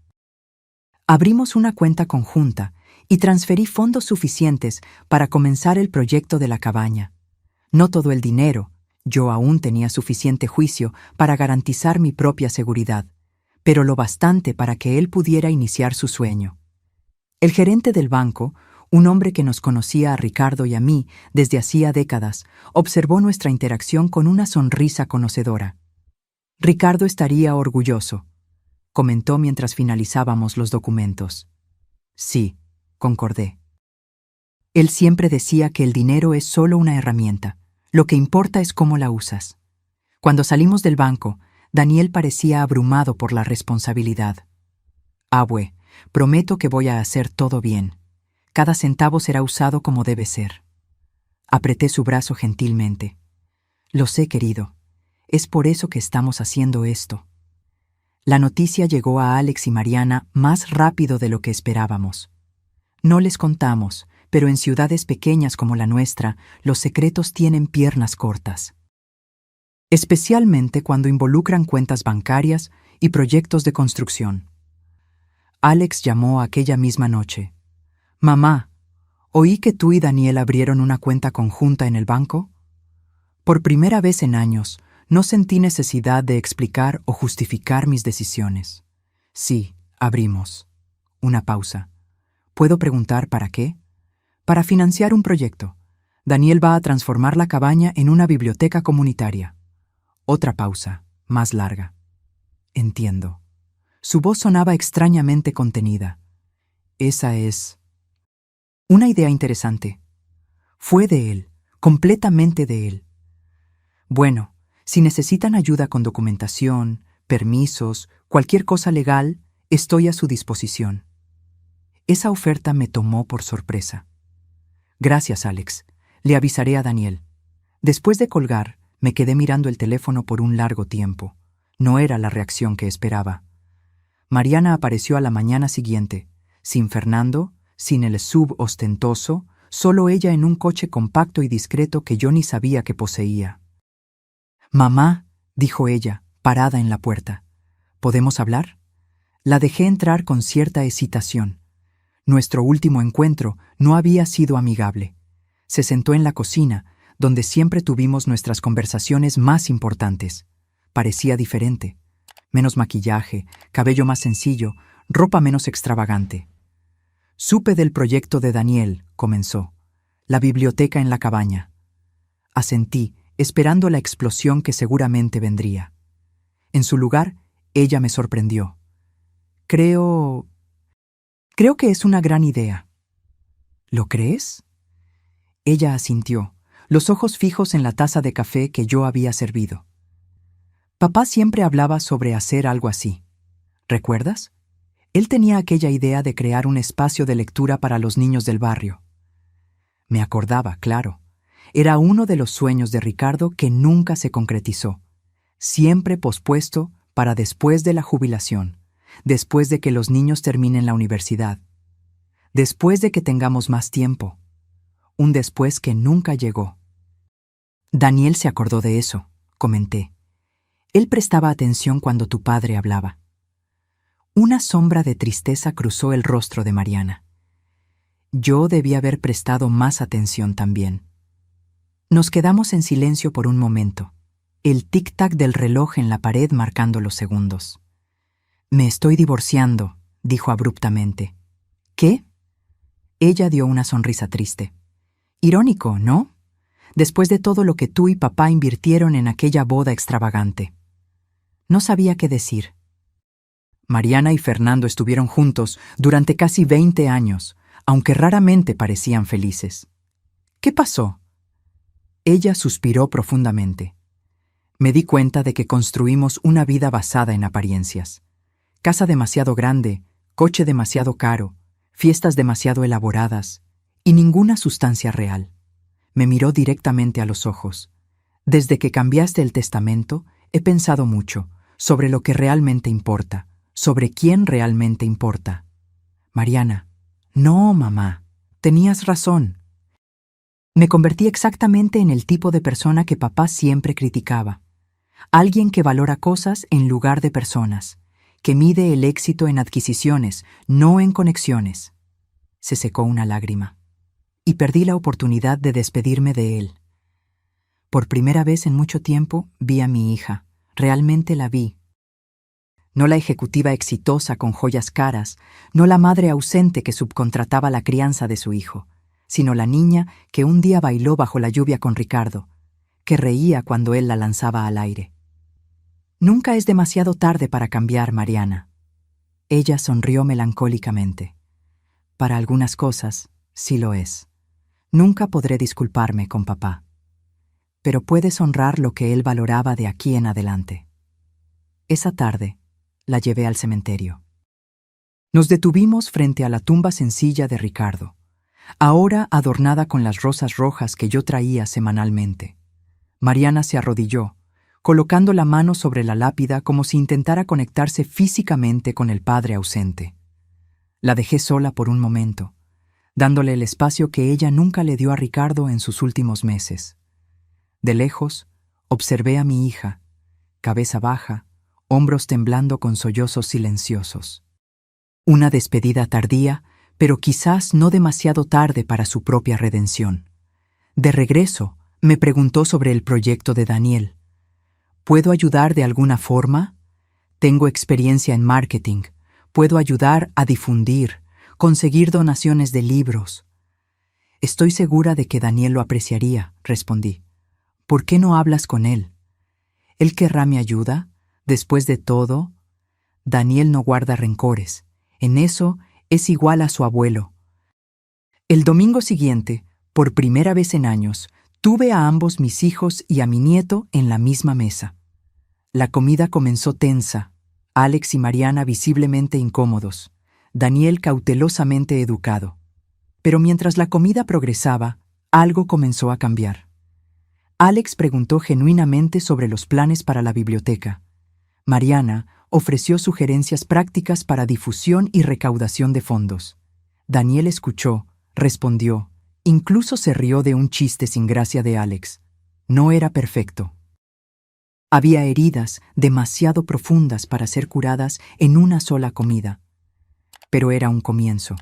Abrimos una cuenta conjunta y transferí fondos suficientes para comenzar el proyecto de la cabaña. No todo el dinero, yo aún tenía suficiente juicio para garantizar mi propia seguridad, pero lo bastante para que él pudiera iniciar su sueño. El gerente del banco, un hombre que nos conocía a Ricardo y a mí desde hacía décadas, observó nuestra interacción con una sonrisa conocedora. Ricardo estaría orgulloso, comentó mientras finalizábamos los documentos. Sí, concordé. Él siempre decía que el dinero es solo una herramienta. Lo que importa es cómo la usas. Cuando salimos del banco, Daniel parecía abrumado por la responsabilidad. Abue, prometo que voy a hacer todo bien. Cada centavo será usado como debe ser. Apreté su brazo gentilmente. Lo sé, querido. Es por eso que estamos haciendo esto. La noticia llegó a Alex y Mariana más rápido de lo que esperábamos. No les contamos, pero en ciudades pequeñas como la nuestra, los secretos tienen piernas cortas. Especialmente cuando involucran cuentas bancarias y proyectos de construcción. Alex llamó aquella misma noche. Mamá, oí que tú y Daniel abrieron una cuenta conjunta en el banco. Por primera vez en años, no sentí necesidad de explicar o justificar mis decisiones. Sí, abrimos. Una pausa. ¿Puedo preguntar para qué? Para financiar un proyecto. Daniel va a transformar la cabaña en una biblioteca comunitaria. Otra pausa, más larga. Entiendo. Su voz sonaba extrañamente contenida. Esa es... una idea interesante. Fue de él, completamente de él. Bueno, si necesitan ayuda con documentación, permisos, cualquier cosa legal, estoy a su disposición. Esa oferta me tomó por sorpresa. Gracias, Alex. Le avisaré a Daniel. Después de colgar, me quedé mirando el teléfono por un largo tiempo. No era la reacción que esperaba. Mariana apareció a la mañana siguiente, sin Fernando, sin el SUV ostentoso, solo ella en un coche compacto y discreto que yo ni sabía que poseía. «Mamá», dijo ella, parada en la puerta, ¿podemos hablar? La dejé entrar con cierta hesitación. Nuestro último encuentro no había sido amigable. Se sentó en la cocina, donde siempre tuvimos nuestras conversaciones más importantes. Parecía diferente. Menos maquillaje, cabello más sencillo, ropa menos extravagante. Supe del proyecto de Daniel, comenzó. La biblioteca en la cabaña. Asentí, esperando la explosión que seguramente vendría. En su lugar, ella me sorprendió. Creo que es una gran idea. ¿Lo crees? Ella asintió, los ojos fijos en la taza de café que yo había servido. Papá siempre hablaba sobre hacer algo así. ¿Recuerdas? Él tenía aquella idea de crear un espacio de lectura para los niños del barrio. Me acordaba, claro. Era uno de los sueños de Ricardo que nunca se concretizó. siempre pospuesto para después de la jubilación, después de que los niños terminen la universidad, después de que tengamos más tiempo, un después que nunca llegó. Daniel se acordó de eso, comenté. Él prestaba atención cuando tu padre hablaba. Una sombra de tristeza cruzó el rostro de Mariana. Yo debí haber prestado más atención también. Nos quedamos en silencio por un momento, el tic-tac del reloj en la pared marcando los segundos. «Me estoy divorciando», dijo abruptamente. «¿Qué?» Ella dio una sonrisa triste. «Irónico, ¿no? Después de todo lo que tú y papá invirtieron en aquella boda extravagante». No sabía qué decir. Mariana y Fernando estuvieron juntos durante casi 20 años, aunque raramente parecían felices. ¿Qué pasó? Ella suspiró profundamente. Me di cuenta de que construimos una vida basada en apariencias. Casa demasiado grande, coche demasiado caro, fiestas demasiado elaboradas y ninguna sustancia real. Me miró directamente a los ojos. Desde que cambiaste el testamento, he pensado mucho sobre lo que realmente importa, sobre quién realmente importa. Mariana, no, mamá, tenías razón. Me convertí exactamente en el tipo de persona que papá siempre criticaba. Alguien que valora cosas en lugar de personas, que mide el éxito en adquisiciones, no en conexiones. Se secó una lágrima. Y perdí la oportunidad de despedirme de él. Por primera vez en mucho tiempo vi a mi hija. Realmente la vi. No la ejecutiva exitosa con joyas caras, no la madre ausente que subcontrataba la crianza de su hijo, sino la niña que un día bailó bajo la lluvia con Ricardo, que reía cuando él la lanzaba al aire. Nunca es demasiado tarde para cambiar, Mariana. Ella sonrió melancólicamente. Para algunas cosas, sí lo es. Nunca podré disculparme con papá. Pero puedes honrar lo que él valoraba de aquí en adelante. Esa tarde, la llevé al cementerio. Nos detuvimos frente a la tumba sencilla de Ricardo, ahora adornada con las rosas rojas que yo traía semanalmente. Mariana se arrodilló, colocando la mano sobre la lápida como si intentara conectarse físicamente con el padre ausente. La dejé sola por un momento, dándole el espacio que ella nunca le dio a Ricardo en sus últimos meses. De lejos, observé a mi hija, cabeza baja, hombros temblando con sollozos silenciosos. Una despedida tardía, pero quizás no demasiado tarde para su propia redención. De regreso, me preguntó sobre el proyecto de Daniel. ¿Puedo ayudar de alguna forma? Tengo experiencia en marketing. Puedo ayudar a difundir, conseguir donaciones de libros. Estoy segura de que Daniel lo apreciaría, respondí. ¿Por qué no hablas con él? ¿Él querrá mi ayuda? Después de todo, Daniel no guarda rencores. En eso es igual a su abuelo. El domingo siguiente, por primera vez en años, tuve a ambos mis hijos y a mi nieto en la misma mesa. La comida comenzó tensa, Alex y Mariana visiblemente incómodos, Daniel cautelosamente educado. Pero mientras la comida progresaba, algo comenzó a cambiar. Alex preguntó genuinamente sobre los planes para la biblioteca. Mariana ofreció sugerencias prácticas para difusión y recaudación de fondos. Daniel escuchó, respondió, incluso se rió de un chiste sin gracia de Alex. No era perfecto. Había heridas demasiado profundas para ser curadas en una sola comida. Pero era un comienzo.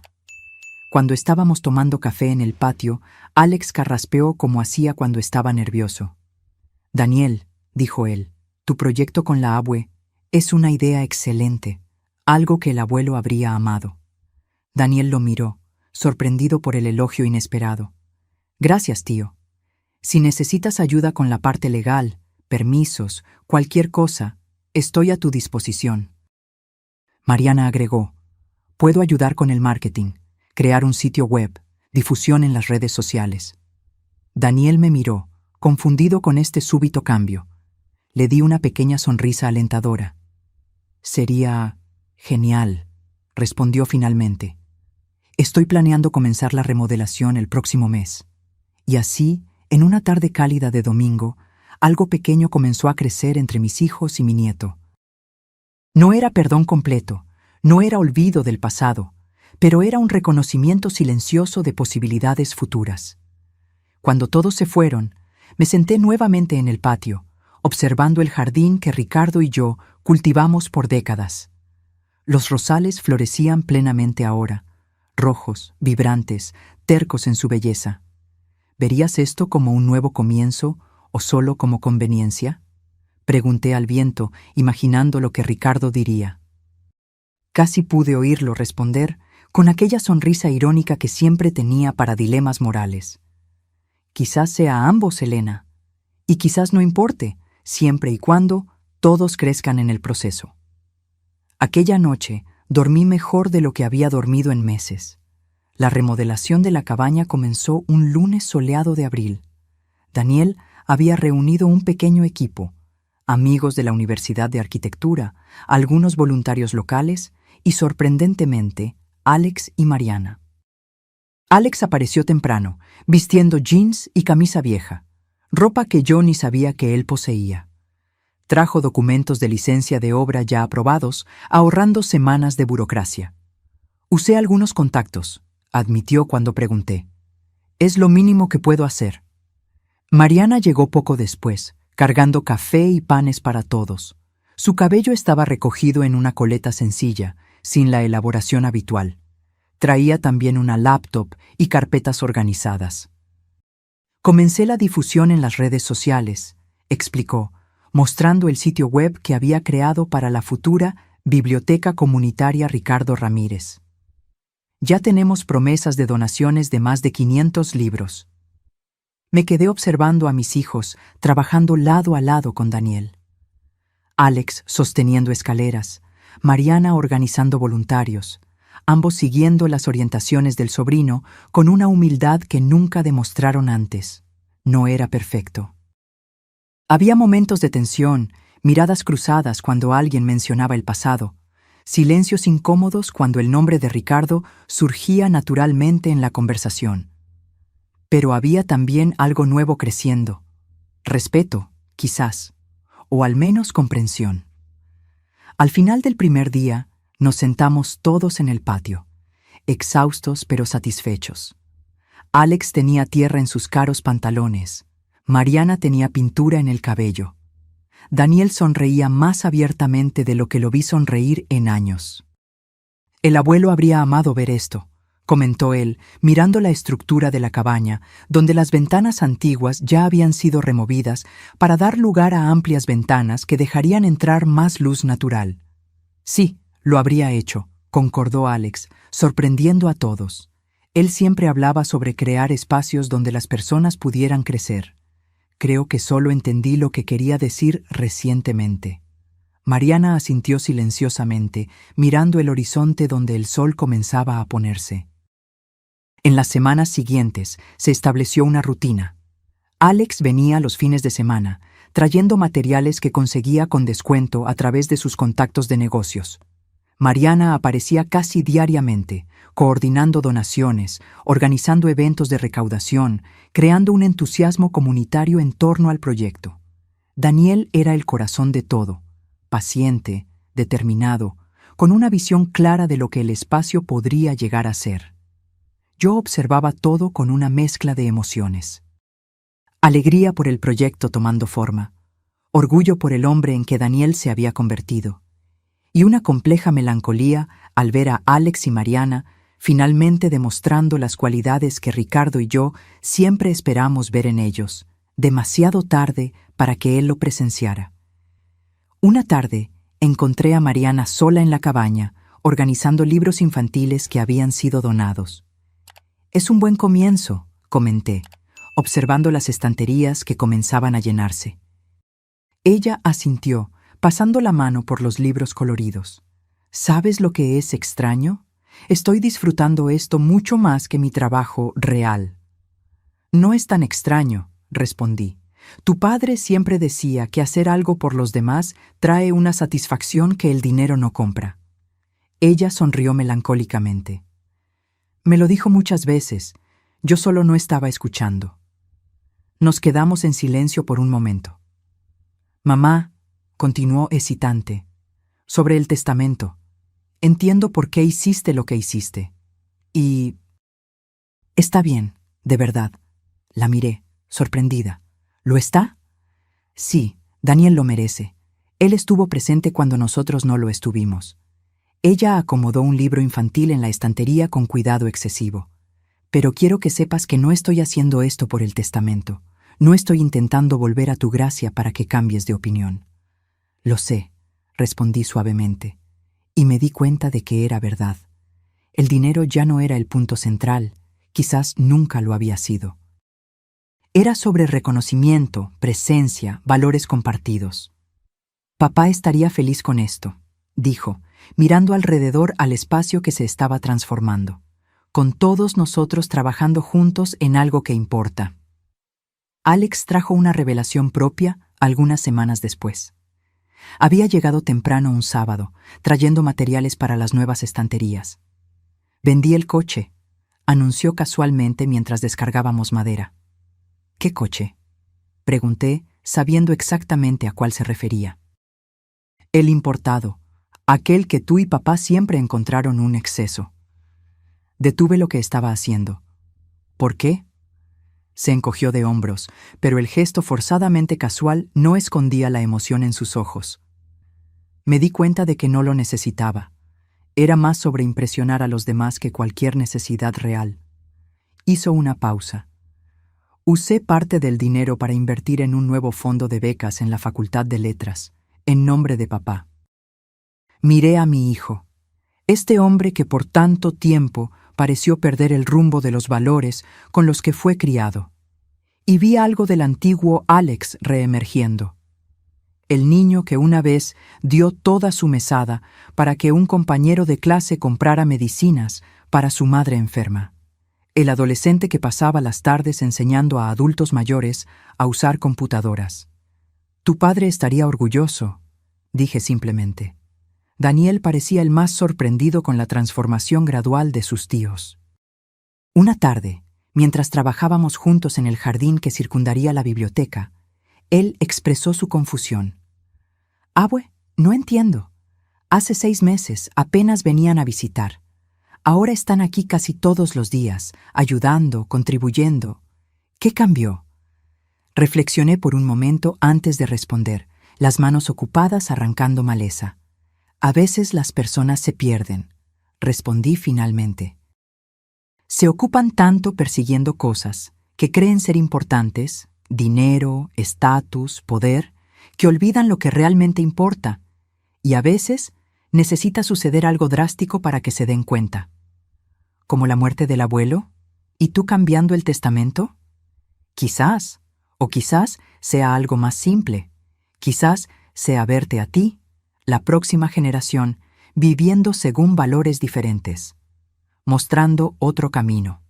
Cuando estábamos tomando café en el patio, Alex carraspeó como hacía cuando estaba nervioso. «Daniel», dijo él, «tu proyecto con la abue es una idea excelente, algo que el abuelo habría amado». Daniel lo miró, sorprendido por el elogio inesperado. «Gracias, tío. Si necesitas ayuda con la parte legal, permisos, cualquier cosa, estoy a tu disposición». Mariana agregó, «Puedo ayudar con el marketing, crear un sitio web, difusión en las redes sociales». Daniel me miró, confundido con este súbito cambio. Le di una pequeña sonrisa alentadora. «Sería genial», respondió finalmente. «Estoy planeando comenzar la remodelación el próximo mes». Y así, en una tarde cálida de domingo, algo pequeño comenzó a crecer entre mis hijos y mi nieto. No era perdón completo, no era olvido del pasado, pero era un reconocimiento silencioso de posibilidades futuras. Cuando todos se fueron, me senté nuevamente en el patio, observando el jardín que Ricardo y yo cultivamos por décadas. Los rosales florecían plenamente ahora, rojos, vibrantes, tercos en su belleza. ¿Verías esto como un nuevo comienzo o solo como conveniencia? Pregunté al viento, imaginando lo que Ricardo diría. Casi pude oírlo responder con aquella sonrisa irónica que siempre tenía para dilemas morales. Quizás sea ambos, Elena, y quizás no importe, siempre y cuando todos crezcan en el proceso. Aquella noche dormí mejor de lo que había dormido en meses. La remodelación de la cabaña comenzó un lunes soleado de abril. Daniel había reunido un pequeño equipo, amigos de la Universidad de Arquitectura, algunos voluntarios locales y, sorprendentemente, Alex y Mariana. Alex apareció temprano, vistiendo jeans y camisa vieja, ropa que yo ni sabía que él poseía. Trajo documentos de licencia de obra ya aprobados, ahorrando semanas de burocracia. Usé algunos contactos, admitió cuando pregunté. Es lo mínimo que puedo hacer. Mariana llegó poco después, cargando café y panes para todos. Su cabello estaba recogido en una coleta sencilla, sin la elaboración habitual. Traía también una laptop y carpetas organizadas. Comencé la difusión en las redes sociales, explicó, mostrando el sitio web que había creado para la futura Biblioteca Comunitaria Ricardo Ramírez. Ya tenemos promesas de donaciones de más de 500 libros. Me quedé observando a mis hijos trabajando lado a lado con Daniel. Alex sosteniendo escaleras, Mariana organizando voluntarios, ambos siguiendo las orientaciones del sobrino con una humildad que nunca demostraron antes. No era perfecto. Había momentos de tensión, miradas cruzadas cuando alguien mencionaba el pasado, silencios incómodos cuando el nombre de Ricardo surgía naturalmente en la conversación. Pero había también algo nuevo creciendo. Respeto, quizás, o al menos comprensión. Al final del primer día, nos sentamos todos en el patio, exhaustos pero satisfechos. Alex tenía tierra en sus caros pantalones. Mariana tenía pintura en el cabello. Daniel sonreía más abiertamente de lo que lo vi sonreír en años. El abuelo habría amado ver esto, comentó él, mirando la estructura de la cabaña, donde las ventanas antiguas ya habían sido removidas para dar lugar a amplias ventanas que dejarían entrar más luz natural. Sí, lo habría hecho, concordó Alex, sorprendiendo a todos. Él siempre hablaba sobre crear espacios donde las personas pudieran crecer. Creo que solo entendí lo que quería decir recientemente. Mariana asintió silenciosamente, mirando el horizonte donde el sol comenzaba a ponerse. En las semanas siguientes se estableció una rutina. Alex venía los fines de semana, trayendo materiales que conseguía con descuento a través de sus contactos de negocios. Mariana aparecía casi diariamente, coordinando donaciones, organizando eventos de recaudación, creando un entusiasmo comunitario en torno al proyecto. Daniel era el corazón de todo, paciente, determinado, con una visión clara de lo que el espacio podría llegar a ser. Yo observaba todo con una mezcla de emociones. Alegría por el proyecto tomando forma, orgullo por el hombre en que Daniel se había convertido, y una compleja melancolía al ver a Alex y Mariana finalmente demostrando las cualidades que Ricardo y yo siempre esperamos ver en ellos, demasiado tarde para que él lo presenciara. Una tarde encontré a Mariana sola en la cabaña, organizando libros infantiles que habían sido donados. Es un buen comienzo, comenté, observando las estanterías que comenzaban a llenarse. Ella asintió, pasando la mano por los libros coloridos. ¿Sabes lo que es extraño? Estoy disfrutando esto mucho más que mi trabajo real. No es tan extraño, respondí. Tu padre siempre decía que hacer algo por los demás trae una satisfacción que el dinero no compra. Ella sonrió melancólicamente. Me lo dijo muchas veces, yo solo no estaba escuchando. Nos quedamos en silencio por un momento. Mamá, continuó hesitante, sobre el testamento. Entiendo por qué hiciste lo que hiciste. Y... Está bien, de verdad. La miré, sorprendida. ¿Lo está? Sí, Daniel lo merece. Él estuvo presente cuando nosotros no lo estuvimos. Ella acomodó un libro infantil en la estantería con cuidado excesivo. Pero quiero que sepas que no estoy haciendo esto por el testamento. No estoy intentando volver a tu gracia para que cambies de opinión. Lo sé, respondí suavemente, y me di cuenta de que era verdad. El dinero ya no era el punto central, quizás nunca lo había sido. Era sobre reconocimiento, presencia, valores compartidos. Papá estaría feliz con esto, dijo, mirando alrededor al espacio que se estaba transformando, con todos nosotros trabajando juntos en algo que importa. Alex trajo una revelación propia algunas semanas después. Había llegado temprano un sábado, trayendo materiales para las nuevas estanterías. Vendí el coche, anunció casualmente mientras descargábamos madera. ¿Qué coche?, pregunté, sabiendo exactamente a cuál se refería. El importado, aquel que tú y papá siempre encontraron un exceso. Detuve lo que estaba haciendo. ¿Por qué? Se encogió de hombros, pero el gesto forzadamente casual no escondía la emoción en sus ojos. Me di cuenta de que no lo necesitaba. Era más sobre impresionar a los demás que cualquier necesidad real. Hizo una pausa. Usé parte del dinero para invertir en un nuevo fondo de becas en la Facultad de Letras, en nombre de papá. Miré a mi hijo, este hombre que por tanto tiempo pareció perder el rumbo de los valores con los que fue criado, y vi algo del antiguo Alex reemergiendo. El niño que una vez dio toda su mesada para que un compañero de clase comprara medicinas para su madre enferma. El adolescente que pasaba las tardes enseñando a adultos mayores a usar computadoras. Tu padre estaría orgulloso, dije simplemente. Daniel parecía el más sorprendido con la transformación gradual de sus tíos. Una tarde, mientras trabajábamos juntos en el jardín que circundaría la biblioteca, él expresó su confusión. Abue, no entiendo. Hace 6 meses apenas venían a visitar. Ahora están aquí casi todos los días, ayudando, contribuyendo. ¿Qué cambió? Reflexioné por un momento antes de responder, las manos ocupadas arrancando maleza. A veces las personas se pierden, respondí finalmente. Se ocupan tanto persiguiendo cosas que creen ser importantes, dinero, estatus, poder, que olvidan lo que realmente importa, y a veces necesita suceder algo drástico para que se den cuenta. ¿Como la muerte del abuelo? ¿Y tú cambiando el testamento? Quizás, o quizás sea algo más simple. Quizás sea verte a ti, la próxima generación, viviendo según valores diferentes, mostrando otro camino.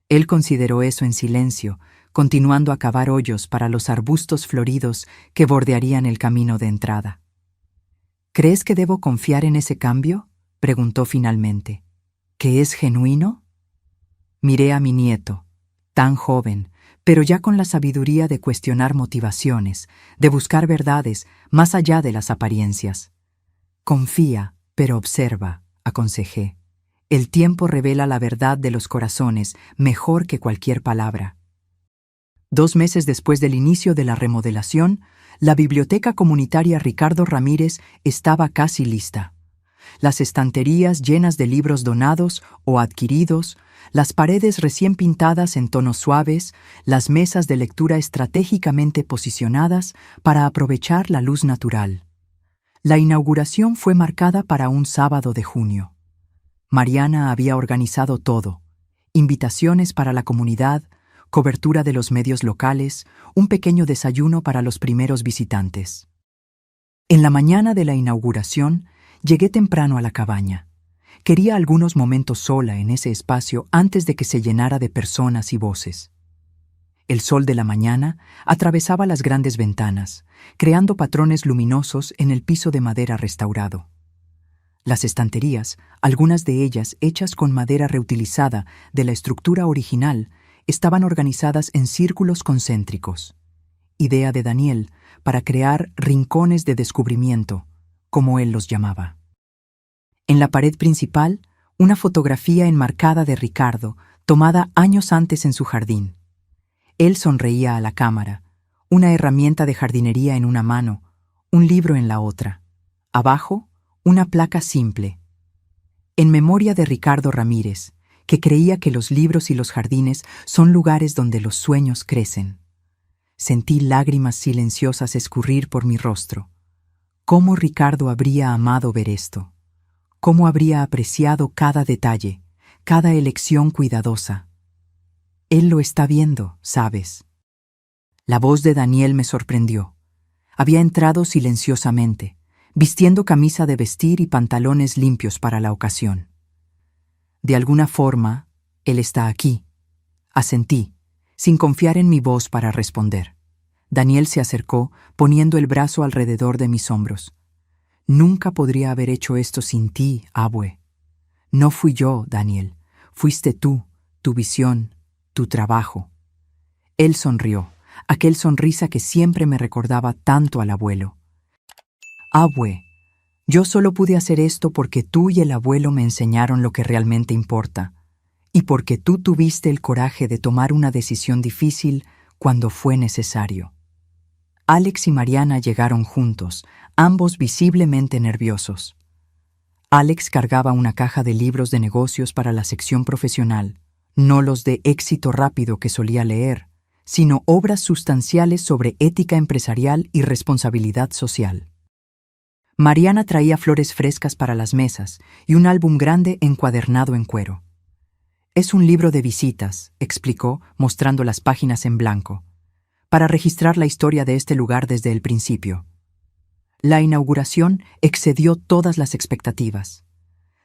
Él consideró eso en silencio, continuando a cavar hoyos para los arbustos floridos que bordearían el camino de entrada. ¿Crees que debo confiar en ese cambio?, preguntó finalmente. ¿Que es genuino? Miré a mi nieto, tan joven, pero ya con la sabiduría de cuestionar motivaciones, de buscar verdades más allá de las apariencias. Confía, pero observa, aconsejé. El tiempo revela la verdad de los corazones mejor que cualquier palabra. 2 meses después del inicio de la remodelación, la biblioteca comunitaria Ricardo Ramírez estaba casi lista. Las estanterías llenas de libros donados o adquiridos, las paredes recién pintadas en tonos suaves, las mesas de lectura estratégicamente posicionadas para aprovechar la luz natural. La inauguración fue marcada para un sábado de junio. Mariana había organizado todo: invitaciones para la comunidad, cobertura de los medios locales, un pequeño desayuno para los primeros visitantes. En la mañana de la inauguración, llegué temprano a la cabaña. Quería algunos momentos sola en ese espacio antes de que se llenara de personas y voces. El sol de la mañana atravesaba las grandes ventanas, creando patrones luminosos en el piso de madera restaurado. Las estanterías, algunas de ellas hechas con madera reutilizada de la estructura original, estaban organizadas en círculos concéntricos. idea de Daniel para crear rincones de descubrimiento, como él los llamaba. En la pared principal, una fotografía enmarcada de Ricardo, tomada años antes en su jardín. Él sonreía a la cámara, una herramienta de jardinería en una mano, un libro en la otra. Abajo, una placa simple. En memoria de Ricardo Ramírez, que creía que los libros y los jardines son lugares donde los sueños crecen. Sentí lágrimas silenciosas escurrir por mi rostro. ¿Cómo Ricardo habría amado ver esto? ¿Cómo habría apreciado cada detalle, cada elección cuidadosa? Él lo está viendo, ¿sabes? La voz de Daniel me sorprendió. Había entrado silenciosamente, vistiendo camisa de vestir y pantalones limpios para la ocasión. De alguna forma, él está aquí. Asentí, sin confiar en mi voz para responder. Daniel se acercó, poniendo el brazo alrededor de mis hombros. Nunca podría haber hecho esto sin ti, abue. No fui yo, Daniel. Fuiste tú, tu visión, tu trabajo. Él sonrió, aquel sonrisa que siempre me recordaba tanto al abuelo. Abue, yo solo pude hacer esto porque tú y el abuelo me enseñaron lo que realmente importa, y porque tú tuviste el coraje de tomar una decisión difícil cuando fue necesario. Alex y Mariana llegaron juntos, ambos visiblemente nerviosos. Alex cargaba una caja de libros de negocios para la sección profesional, no los de éxito rápido que solía leer, sino obras sustanciales sobre ética empresarial y responsabilidad social. Mariana traía flores frescas para las mesas y un álbum grande encuadernado en cuero. Es un libro de visitas, explicó, mostrando las páginas en blanco, para registrar la historia de este lugar desde el principio. La inauguración excedió todas las expectativas.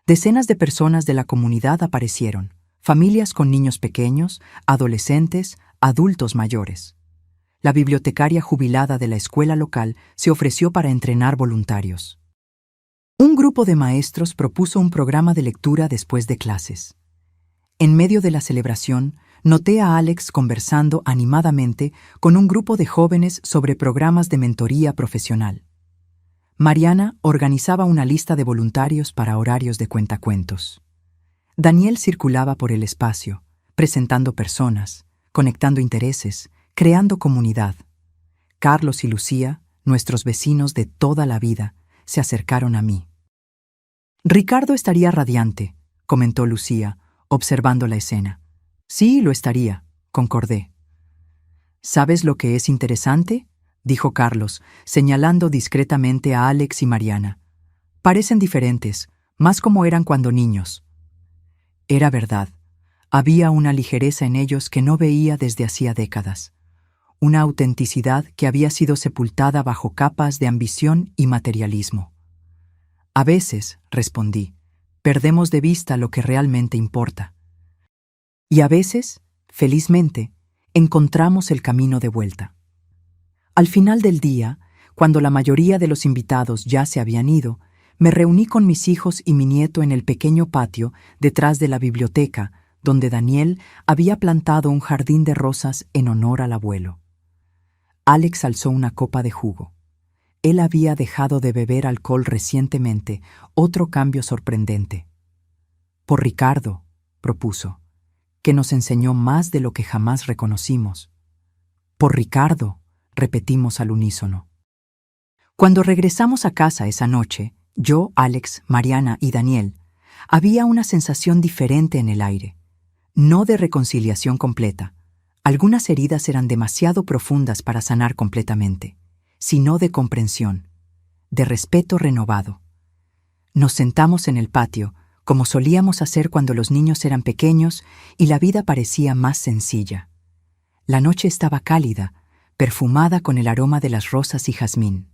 Decenas de personas de la comunidad aparecieron, familias con niños pequeños, adolescentes, adultos mayores. La bibliotecaria jubilada de la escuela local se ofreció para entrenar voluntarios. Un grupo de maestros propuso un programa de lectura después de clases. En medio de la celebración, noté a Alex conversando animadamente con un grupo de jóvenes sobre programas de mentoría profesional. Mariana organizaba una lista de voluntarios para horarios de cuentacuentos. Daniel circulaba por el espacio, presentando personas, conectando intereses, creando comunidad. Carlos y Lucía, nuestros vecinos de toda la vida, se acercaron a mí. Ricardo estaría radiante, comentó Lucía, observando la escena. Sí, lo estaría, concordé. ¿Sabes lo que es interesante?, dijo Carlos, señalando discretamente a Alex y Mariana. Parecen diferentes, más como eran cuando niños. Era verdad. Había una ligereza en ellos que no veía desde hacía décadas. Una autenticidad que había sido sepultada bajo capas de ambición y materialismo. A veces, respondí, perdemos de vista lo que realmente importa. Y a veces, felizmente, encontramos el camino de vuelta. Al final del día, cuando la mayoría de los invitados ya se habían ido, me reuní con mis hijos y mi nieto en el pequeño patio detrás de la biblioteca, donde Daniel había plantado un jardín de rosas en honor al abuelo. Alex alzó una copa de jugo. Él había dejado de beber alcohol recientemente, otro cambio sorprendente. Por Ricardo, propuso, que nos enseñó más de lo que jamás reconocimos. Por Ricardo, repetimos al unísono. Cuando regresamos a casa esa noche, yo, Alex, Mariana y Daniel, había una sensación diferente en el aire. No de reconciliación completa. Algunas heridas eran demasiado profundas para sanar completamente, sino de comprensión, de respeto renovado. Nos sentamos en el patio, como solíamos hacer cuando los niños eran pequeños y la vida parecía más sencilla. La noche estaba cálida, perfumada con el aroma de las rosas y jazmín.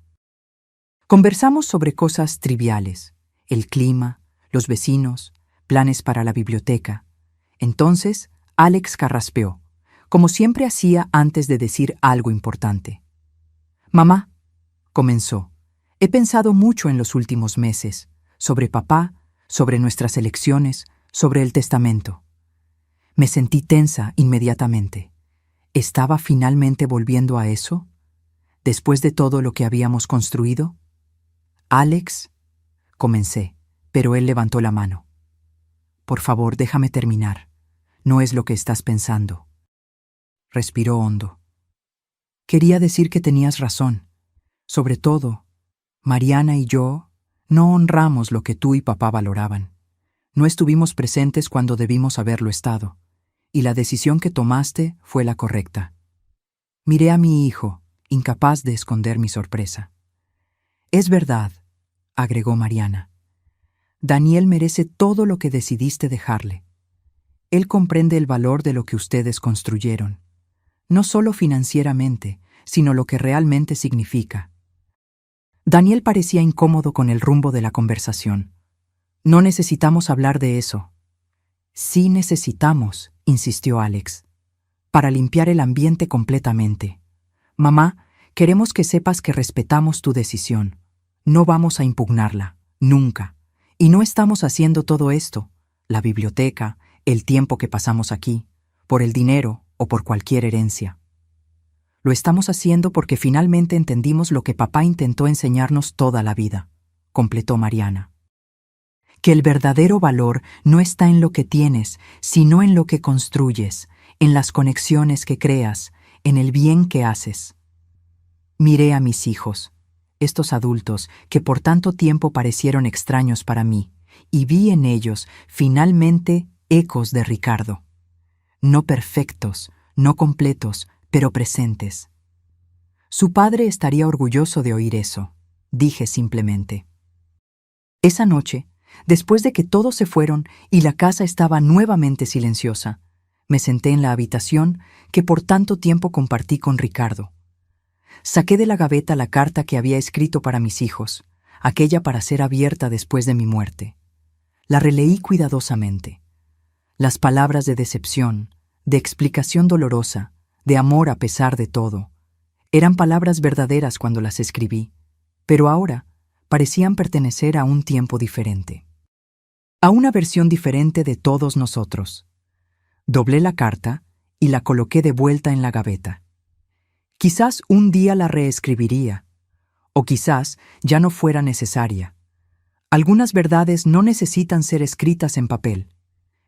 Conversamos sobre cosas triviales, el clima, los vecinos, planes para la biblioteca. Entonces, Alex carraspeó, como siempre hacía antes de decir algo importante. «Mamá», comenzó, «he pensado mucho en los últimos meses, sobre papá, sobre nuestras elecciones, sobre el testamento». Me sentí tensa inmediatamente. ¿Estaba finalmente volviendo a eso? después de todo lo que habíamos construido? Alex, comencé, pero él levantó la mano. Por favor, déjame terminar. No es lo que estás pensando. Respiró hondo. Quería decir que tenías razón. Sobre todo, Mariana y yo no honramos lo que tú y papá valoraban. No estuvimos presentes cuando debimos haberlo estado, y la decisión que tomaste fue la correcta. Miré a mi hijo, incapaz de esconder mi sorpresa. Es verdad, agregó Mariana. Daniel merece todo lo que decidiste dejarle. Él comprende el valor de lo que ustedes construyeron, no solo financieramente, sino lo que realmente significa. Daniel parecía incómodo con el rumbo de la conversación. No necesitamos hablar de eso. Sí necesitamos, insistió Alex, para limpiar el ambiente completamente. Mamá, queremos que sepas que respetamos tu decisión. No vamos a impugnarla, nunca. Y no estamos haciendo todo esto, la biblioteca, el tiempo que pasamos aquí, por el dinero o por cualquier herencia. Lo estamos haciendo porque finalmente entendimos lo que papá intentó enseñarnos toda la vida, completó Mariana. Que el verdadero valor no está en lo que tienes, sino en lo que construyes, en las conexiones que creas, en el bien que haces. Miré a mis hijos, estos adultos que por tanto tiempo parecieron extraños para mí, y vi en ellos, finalmente, ecos de Ricardo. No perfectos, no completos, pero presentes. Su padre estaría orgulloso de oír eso, dije simplemente. Esa noche, después de que todos se fueron y la casa estaba nuevamente silenciosa, me senté en la habitación que por tanto tiempo compartí con Ricardo. Saqué de la gaveta la carta que había escrito para mis hijos, aquella para ser abierta después de mi muerte. La releí cuidadosamente. Las palabras de decepción, de explicación dolorosa, de amor a pesar de todo, eran palabras verdaderas cuando las escribí, pero ahora parecían pertenecer a un tiempo diferente. A una versión diferente de todos nosotros. Doblé la carta y la coloqué de vuelta en la gaveta. Quizás un día la reescribiría, o quizás ya no fuera necesaria. Algunas verdades no necesitan ser escritas en papel.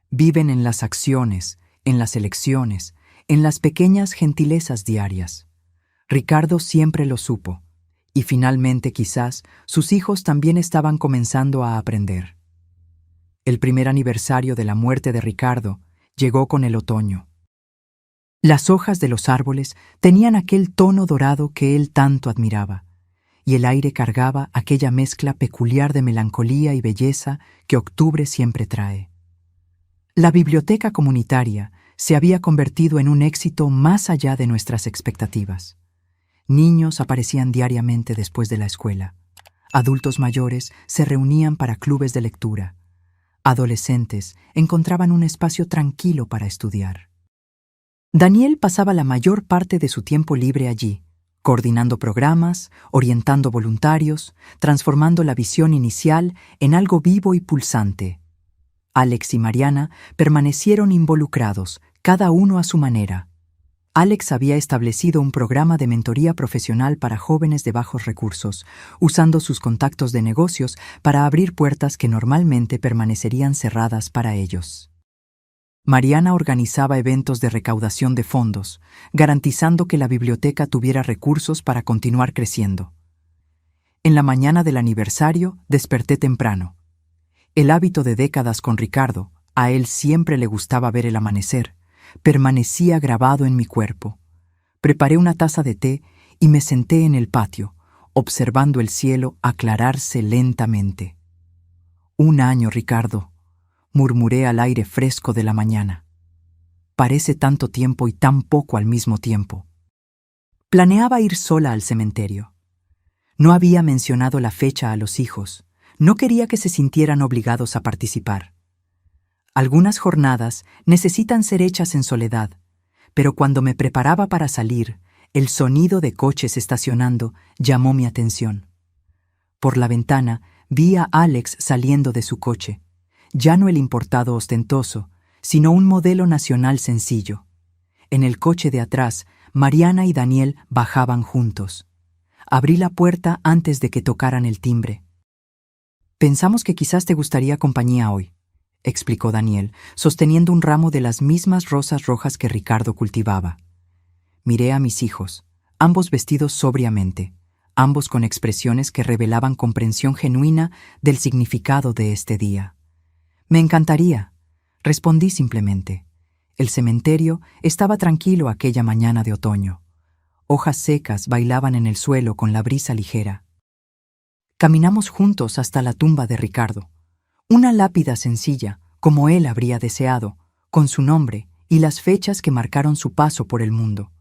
Viven en las acciones, en las elecciones, en las pequeñas gentilezas diarias. Ricardo siempre lo supo, y finalmente quizás sus hijos también estaban comenzando a aprender. El primer aniversario de la muerte de Ricardo llegó con el otoño. Las hojas de los árboles tenían aquel tono dorado que él tanto admiraba, y el aire cargaba aquella mezcla peculiar de melancolía y belleza que octubre siempre trae. La biblioteca comunitaria se había convertido en un éxito más allá de nuestras expectativas. Niños aparecían diariamente después de la escuela. Adultos mayores se reunían para clubes de lectura. Adolescentes encontraban un espacio tranquilo para estudiar. Daniel pasaba la mayor parte de su tiempo libre allí, coordinando programas, orientando voluntarios, transformando la visión inicial en algo vivo y pulsante. Alex y Mariana permanecieron involucrados, cada uno a su manera. Alex había establecido un programa de mentoría profesional para jóvenes de bajos recursos, usando sus contactos de negocios para abrir puertas que normalmente permanecerían cerradas para ellos. Mariana organizaba eventos de recaudación de fondos, garantizando que la biblioteca tuviera recursos para continuar creciendo. En la mañana del aniversario desperté temprano. El hábito de décadas con Ricardo, a él siempre le gustaba ver el amanecer, permanecía grabado en mi cuerpo. Preparé una taza de té y me senté en el patio, observando el cielo aclararse lentamente. «Un año, Ricardo», murmuré al aire fresco de la mañana. Parece tanto tiempo y tan poco al mismo tiempo. Planeaba ir sola al cementerio. No había mencionado la fecha a los hijos. No quería que se sintieran obligados a participar. Algunas jornadas necesitan ser hechas en soledad, pero cuando me preparaba para salir, el sonido de coches estacionando llamó mi atención. Por la ventana vi a Alex saliendo de su coche, ya no el importado ostentoso, sino un modelo nacional sencillo. En el coche de atrás, Mariana y Daniel bajaban juntos. Abrí la puerta antes de que tocaran el timbre. «Pensamos que quizás te gustaría compañía hoy», explicó Daniel, sosteniendo un ramo de las mismas rosas rojas que Ricardo cultivaba. Miré a mis hijos, ambos vestidos sobriamente, ambos con expresiones que revelaban comprensión genuina del significado de este día. «Me encantaría», respondí simplemente. El cementerio estaba tranquilo aquella mañana de otoño. Hojas secas bailaban en el suelo con la brisa ligera. Caminamos juntos hasta la tumba de Ricardo. Una lápida sencilla, como él habría deseado, con su nombre y las fechas que marcaron su paso por el mundo.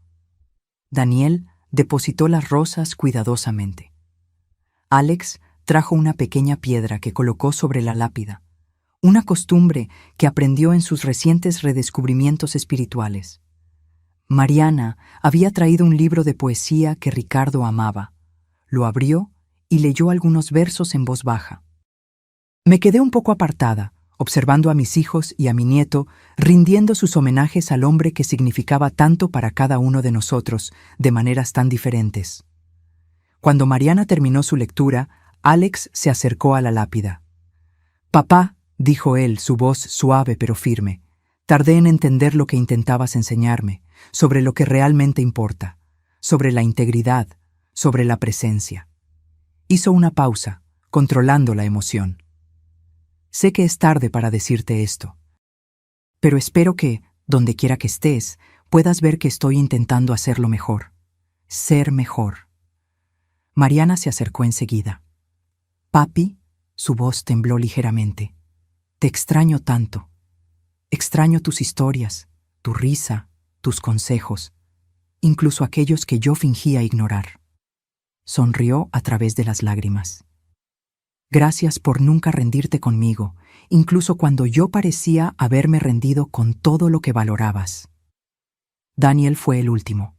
Daniel depositó las rosas cuidadosamente. Alex trajo una pequeña piedra que colocó sobre la lápida, una costumbre que aprendió en sus recientes redescubrimientos espirituales. Mariana había traído un libro de poesía que Ricardo amaba. Lo abrió y leyó algunos versos en voz baja. Me quedé un poco apartada, observando a mis hijos y a mi nieto rindiendo sus homenajes al hombre que significaba tanto para cada uno de nosotros, de maneras tan diferentes. Cuando Mariana terminó su lectura, Alex se acercó a la lápida. «Papá», dijo él, su voz suave pero firme, «tardé en entender lo que intentabas enseñarme, sobre lo que realmente importa, sobre la integridad, sobre la presencia». Hizo una pausa, controlando la emoción. «Sé que es tarde para decirte esto, pero espero que, donde quiera que estés, puedas ver que estoy intentando hacerlo mejor, ser mejor». Mariana se acercó enseguida. «Papi», su voz tembló ligeramente, «te extraño tanto. Extraño tus historias, tu risa, tus consejos, incluso aquellos que yo fingía ignorar». Sonrió a través de las lágrimas. «Gracias por nunca rendirte conmigo, incluso cuando yo parecía haberme rendido con todo lo que valorabas». Daniel fue el último.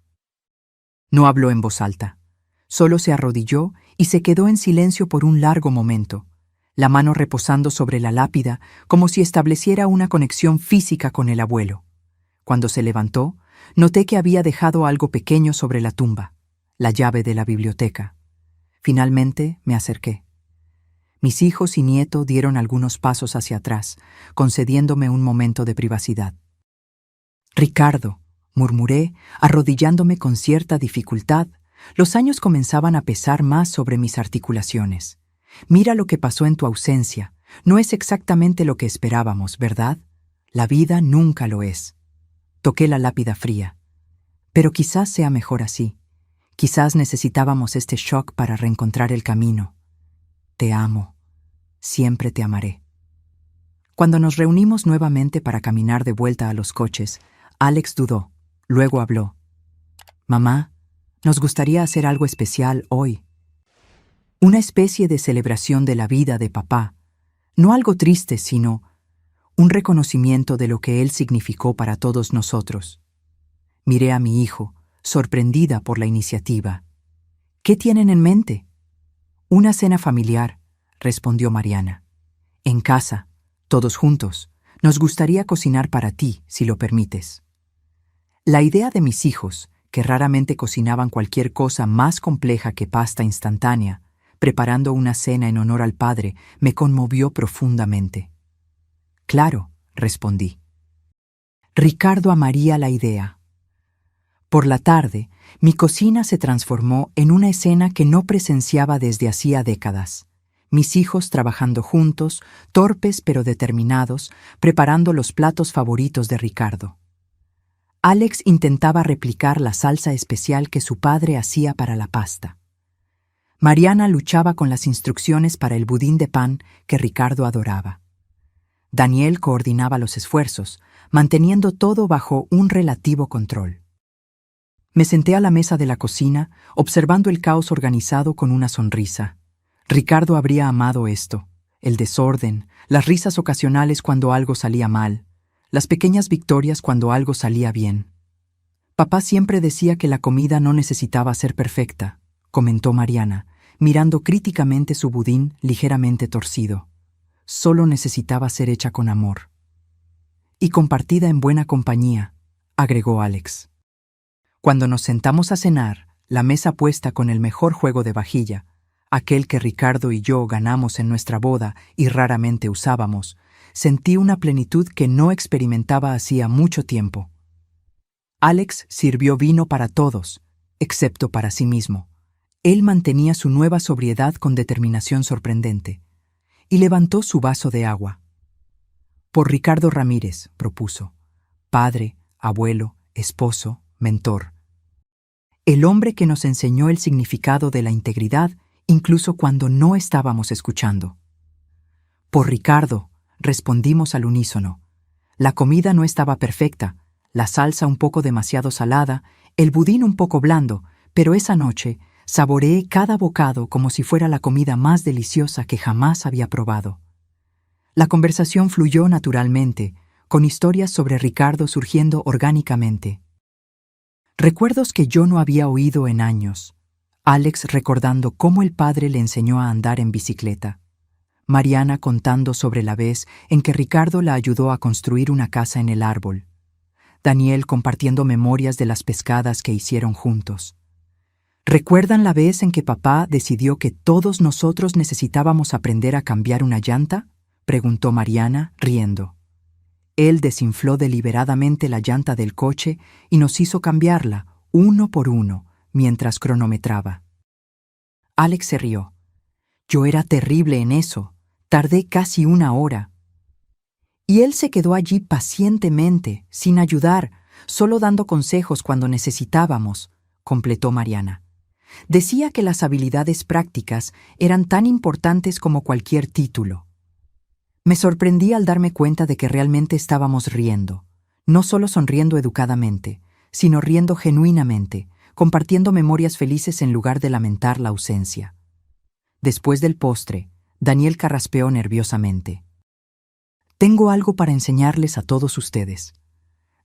No habló en voz alta. Solo se arrodilló y se quedó en silencio por un largo momento, la mano reposando sobre la lápida como si estableciera una conexión física con el abuelo. Cuando se levantó, noté que había dejado algo pequeño sobre la tumba, la llave de la biblioteca. Finalmente me acerqué. Mis hijos y nieto dieron algunos pasos hacia atrás, concediéndome un momento de privacidad. «Ricardo», murmuré, arrodillándome con cierta dificultad. Los años comenzaban a pesar más sobre mis articulaciones. «Mira lo que pasó en tu ausencia. No es exactamente lo que esperábamos, ¿verdad? La vida nunca lo es». Toqué la lápida fría. «Pero quizás sea mejor así. Quizás necesitábamos este shock para reencontrar el camino. Te amo. Siempre te amaré». Cuando nos reunimos nuevamente para caminar de vuelta a los coches, Alex dudó. Luego habló. «Mamá, nos gustaría hacer algo especial hoy. Una especie de celebración de la vida de papá. No algo triste, sino un reconocimiento de lo que él significó para todos nosotros». Miré a mi hijo, sorprendida por la iniciativa. «¿Qué tienen en mente?» «Una cena familiar», respondió Mariana. «En casa, todos juntos. Nos gustaría cocinar para ti, si lo permites». La idea de mis hijos, que raramente cocinaban cualquier cosa más compleja que pasta instantánea, preparando una cena en honor al padre, me conmovió profundamente. «Claro», respondí. Ricardo amaría la idea. Por la tarde, mi cocina se transformó en una escena que no presenciaba desde hacía décadas. Mis hijos trabajando juntos, torpes pero determinados, preparando los platos favoritos de Ricardo. Alex intentaba replicar la salsa especial que su padre hacía para la pasta. Mariana luchaba con las instrucciones para el budín de pan que Ricardo adoraba. Daniel coordinaba los esfuerzos, manteniendo todo bajo un relativo control. Me senté a la mesa de la cocina, observando el caos organizado con una sonrisa. Ricardo habría amado esto: el desorden, las risas ocasionales cuando algo salía mal, las pequeñas victorias cuando algo salía bien. «Papá siempre decía que la comida no necesitaba ser perfecta», comentó Mariana, mirando críticamente su budín ligeramente torcido. «Solo necesitaba ser hecha con amor». «Y compartida en buena compañía», agregó Alex. Cuando nos sentamos a cenar, la mesa puesta con el mejor juego de vajilla, aquel que Ricardo y yo ganamos en nuestra boda y raramente usábamos, sentí una plenitud que no experimentaba hacía mucho tiempo. Alex sirvió vino para todos, excepto para sí mismo. Él mantenía su nueva sobriedad con determinación sorprendente, y levantó su vaso de agua. Por Ricardo Ramírez, propuso, padre, abuelo, esposo, mentor. El hombre que nos enseñó el significado de la integridad incluso cuando no estábamos escuchando. Por Ricardo, respondimos al unísono. La comida no estaba perfecta, la salsa un poco demasiado salada, el budín un poco blando, pero esa noche saboreé cada bocado como si fuera la comida más deliciosa que jamás había probado. La conversación fluyó naturalmente, con historias sobre Ricardo surgiendo orgánicamente. Recuerdos que yo no había oído en años. Alex recordando cómo el padre le enseñó a andar en bicicleta. Mariana contando sobre la vez en que Ricardo la ayudó a construir una casa en el árbol. Daniel compartiendo memorias de las pescadas que hicieron juntos. ¿Recuerdan la vez en que papá decidió que todos nosotros necesitábamos aprender a cambiar una llanta? Preguntó Mariana, riendo. Él desinfló deliberadamente la llanta del coche y nos hizo cambiarla, uno por uno, mientras cronometraba. Alex se rió. Yo era terrible en eso. Tardé casi 1 hora. Y él se quedó allí pacientemente, sin ayudar, solo dando consejos cuando necesitábamos, completó Mariana. Decía que las habilidades prácticas eran tan importantes como cualquier título. Me sorprendí al darme cuenta de que realmente estábamos riendo, no solo sonriendo educadamente, sino riendo genuinamente, compartiendo memorias felices en lugar de lamentar la ausencia. Después del postre, Daniel carraspeó nerviosamente. Tengo algo para enseñarles a todos ustedes.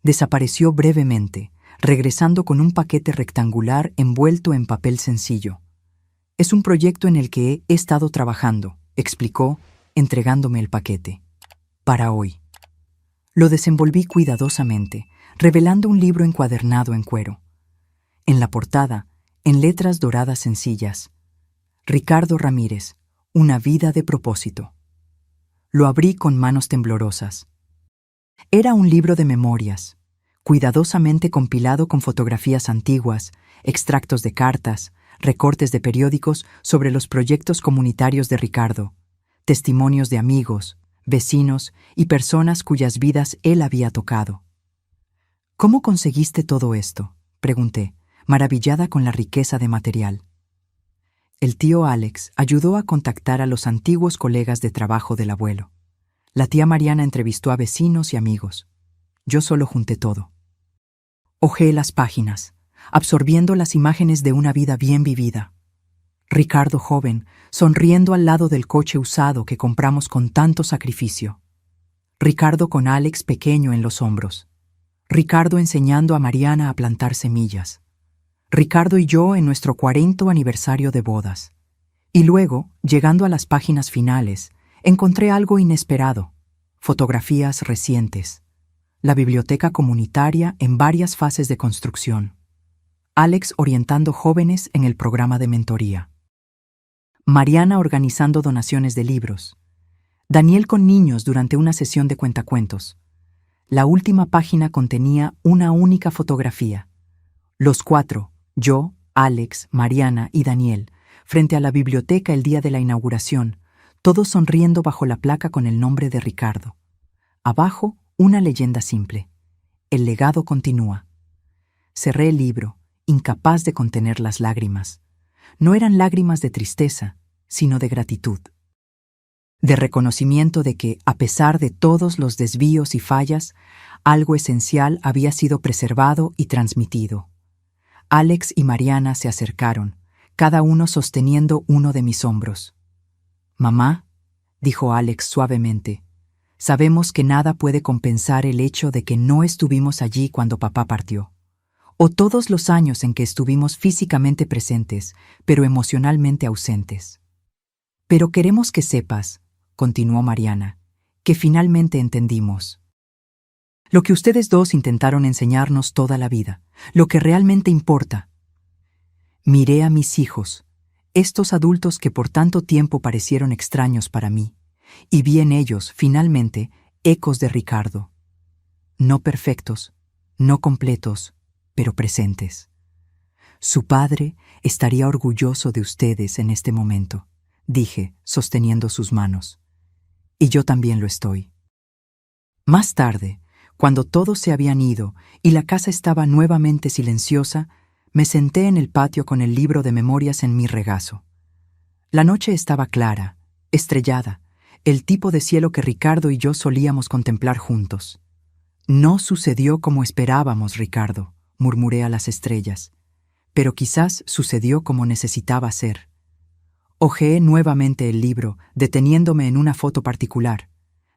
Desapareció brevemente, regresando con un paquete rectangular envuelto en papel sencillo. Es un proyecto en el que he estado trabajando, explicó, entregándome el paquete. Para hoy. Lo desenvolví cuidadosamente, revelando un libro encuadernado en cuero. En la portada, en letras doradas sencillas, Ricardo Ramírez, una vida de propósito. Lo abrí con manos temblorosas. Era un libro de memorias, cuidadosamente compilado con fotografías antiguas, extractos de cartas, recortes de periódicos sobre los proyectos comunitarios de Ricardo, testimonios de amigos, vecinos y personas cuyas vidas él había tocado. ¿Cómo conseguiste todo esto?, pregunté, maravillada con la riqueza de material. El tío Alex ayudó a contactar a los antiguos colegas de trabajo del abuelo. La tía Mariana entrevistó a vecinos y amigos. Yo solo junté todo. Hojeé las páginas, absorbiendo las imágenes de una vida bien vivida. Ricardo joven, sonriendo al lado del coche usado que compramos con tanto sacrificio. Ricardo con Alex pequeño en los hombros. Ricardo enseñando a Mariana a plantar semillas. Ricardo y yo en nuestro 40º aniversario de bodas. Y luego, llegando a las páginas finales, encontré algo inesperado. Fotografías recientes. La biblioteca comunitaria en varias fases de construcción. Alex orientando jóvenes en el programa de mentoría. Mariana organizando donaciones de libros. Daniel con niños durante una sesión de cuentacuentos. La última página contenía una única fotografía. Los 4, yo, Alex, Mariana y Daniel, frente a la biblioteca el día de la inauguración, todos sonriendo bajo la placa con el nombre de Ricardo. Abajo, una leyenda simple. El legado continúa. Cerré el libro, incapaz de contener las lágrimas. No eran lágrimas de tristeza, sino de gratitud. De reconocimiento de que, a pesar de todos los desvíos y fallas, algo esencial había sido preservado y transmitido. Alex y Mariana se acercaron, cada uno sosteniendo uno de mis hombros. «Mamá», dijo Alex suavemente, «sabemos que nada puede compensar el hecho de que no estuvimos allí cuando papá partió, o todos los años en que estuvimos físicamente presentes, pero emocionalmente ausentes. Pero queremos que sepas», continuó Mariana, «que finalmente entendimos. Lo que ustedes dos intentaron enseñarnos toda la vida, lo que realmente importa. Miré a mis hijos, estos adultos que por tanto tiempo parecieron extraños para mí, y vi en ellos, finalmente, ecos de Ricardo. No perfectos, no completos, pero presentes. Su padre estaría orgulloso de ustedes en este momento, dije, sosteniendo sus manos. Y yo también lo estoy. Más tarde, cuando todos se habían ido y la casa estaba nuevamente silenciosa, me senté en el patio con el libro de memorias en mi regazo. La noche estaba clara, estrellada, el tipo de cielo que Ricardo y yo solíamos contemplar juntos. No sucedió como esperábamos, Ricardo, murmuré a las estrellas, pero quizás sucedió como necesitaba ser. Hojeé nuevamente el libro, deteniéndome en una foto particular.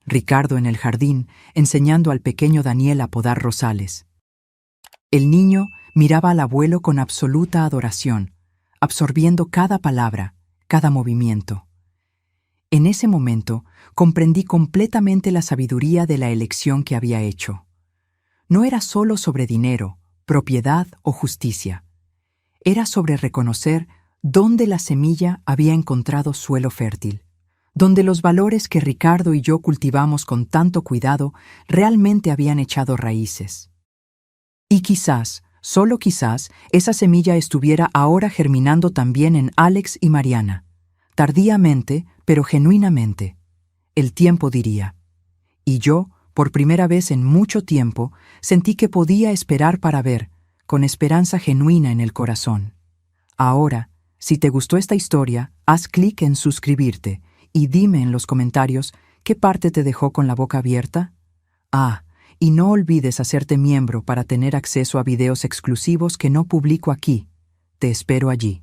Ricardo en el jardín, enseñando al pequeño Daniel a podar rosales. El niño miraba al abuelo con absoluta adoración, absorbiendo cada palabra, cada movimiento. En ese momento comprendí completamente la sabiduría de la elección que había hecho. No era solo sobre dinero, propiedad o justicia. Era sobre reconocer dónde la semilla había encontrado suelo fértil, donde los valores que Ricardo y yo cultivamos con tanto cuidado realmente habían echado raíces. Y quizás, solo quizás, esa semilla estuviera ahora germinando también en Alex y Mariana. Tardíamente, pero genuinamente. El tiempo diría. Y yo, por primera vez en mucho tiempo, sentí que podía esperar para ver, con esperanza genuina en el corazón. Ahora, si te gustó esta historia, haz clic en suscribirte y dime en los comentarios qué parte te dejó con la boca abierta. Y no olvides hacerte miembro para tener acceso a videos exclusivos que no publico aquí. Te espero allí.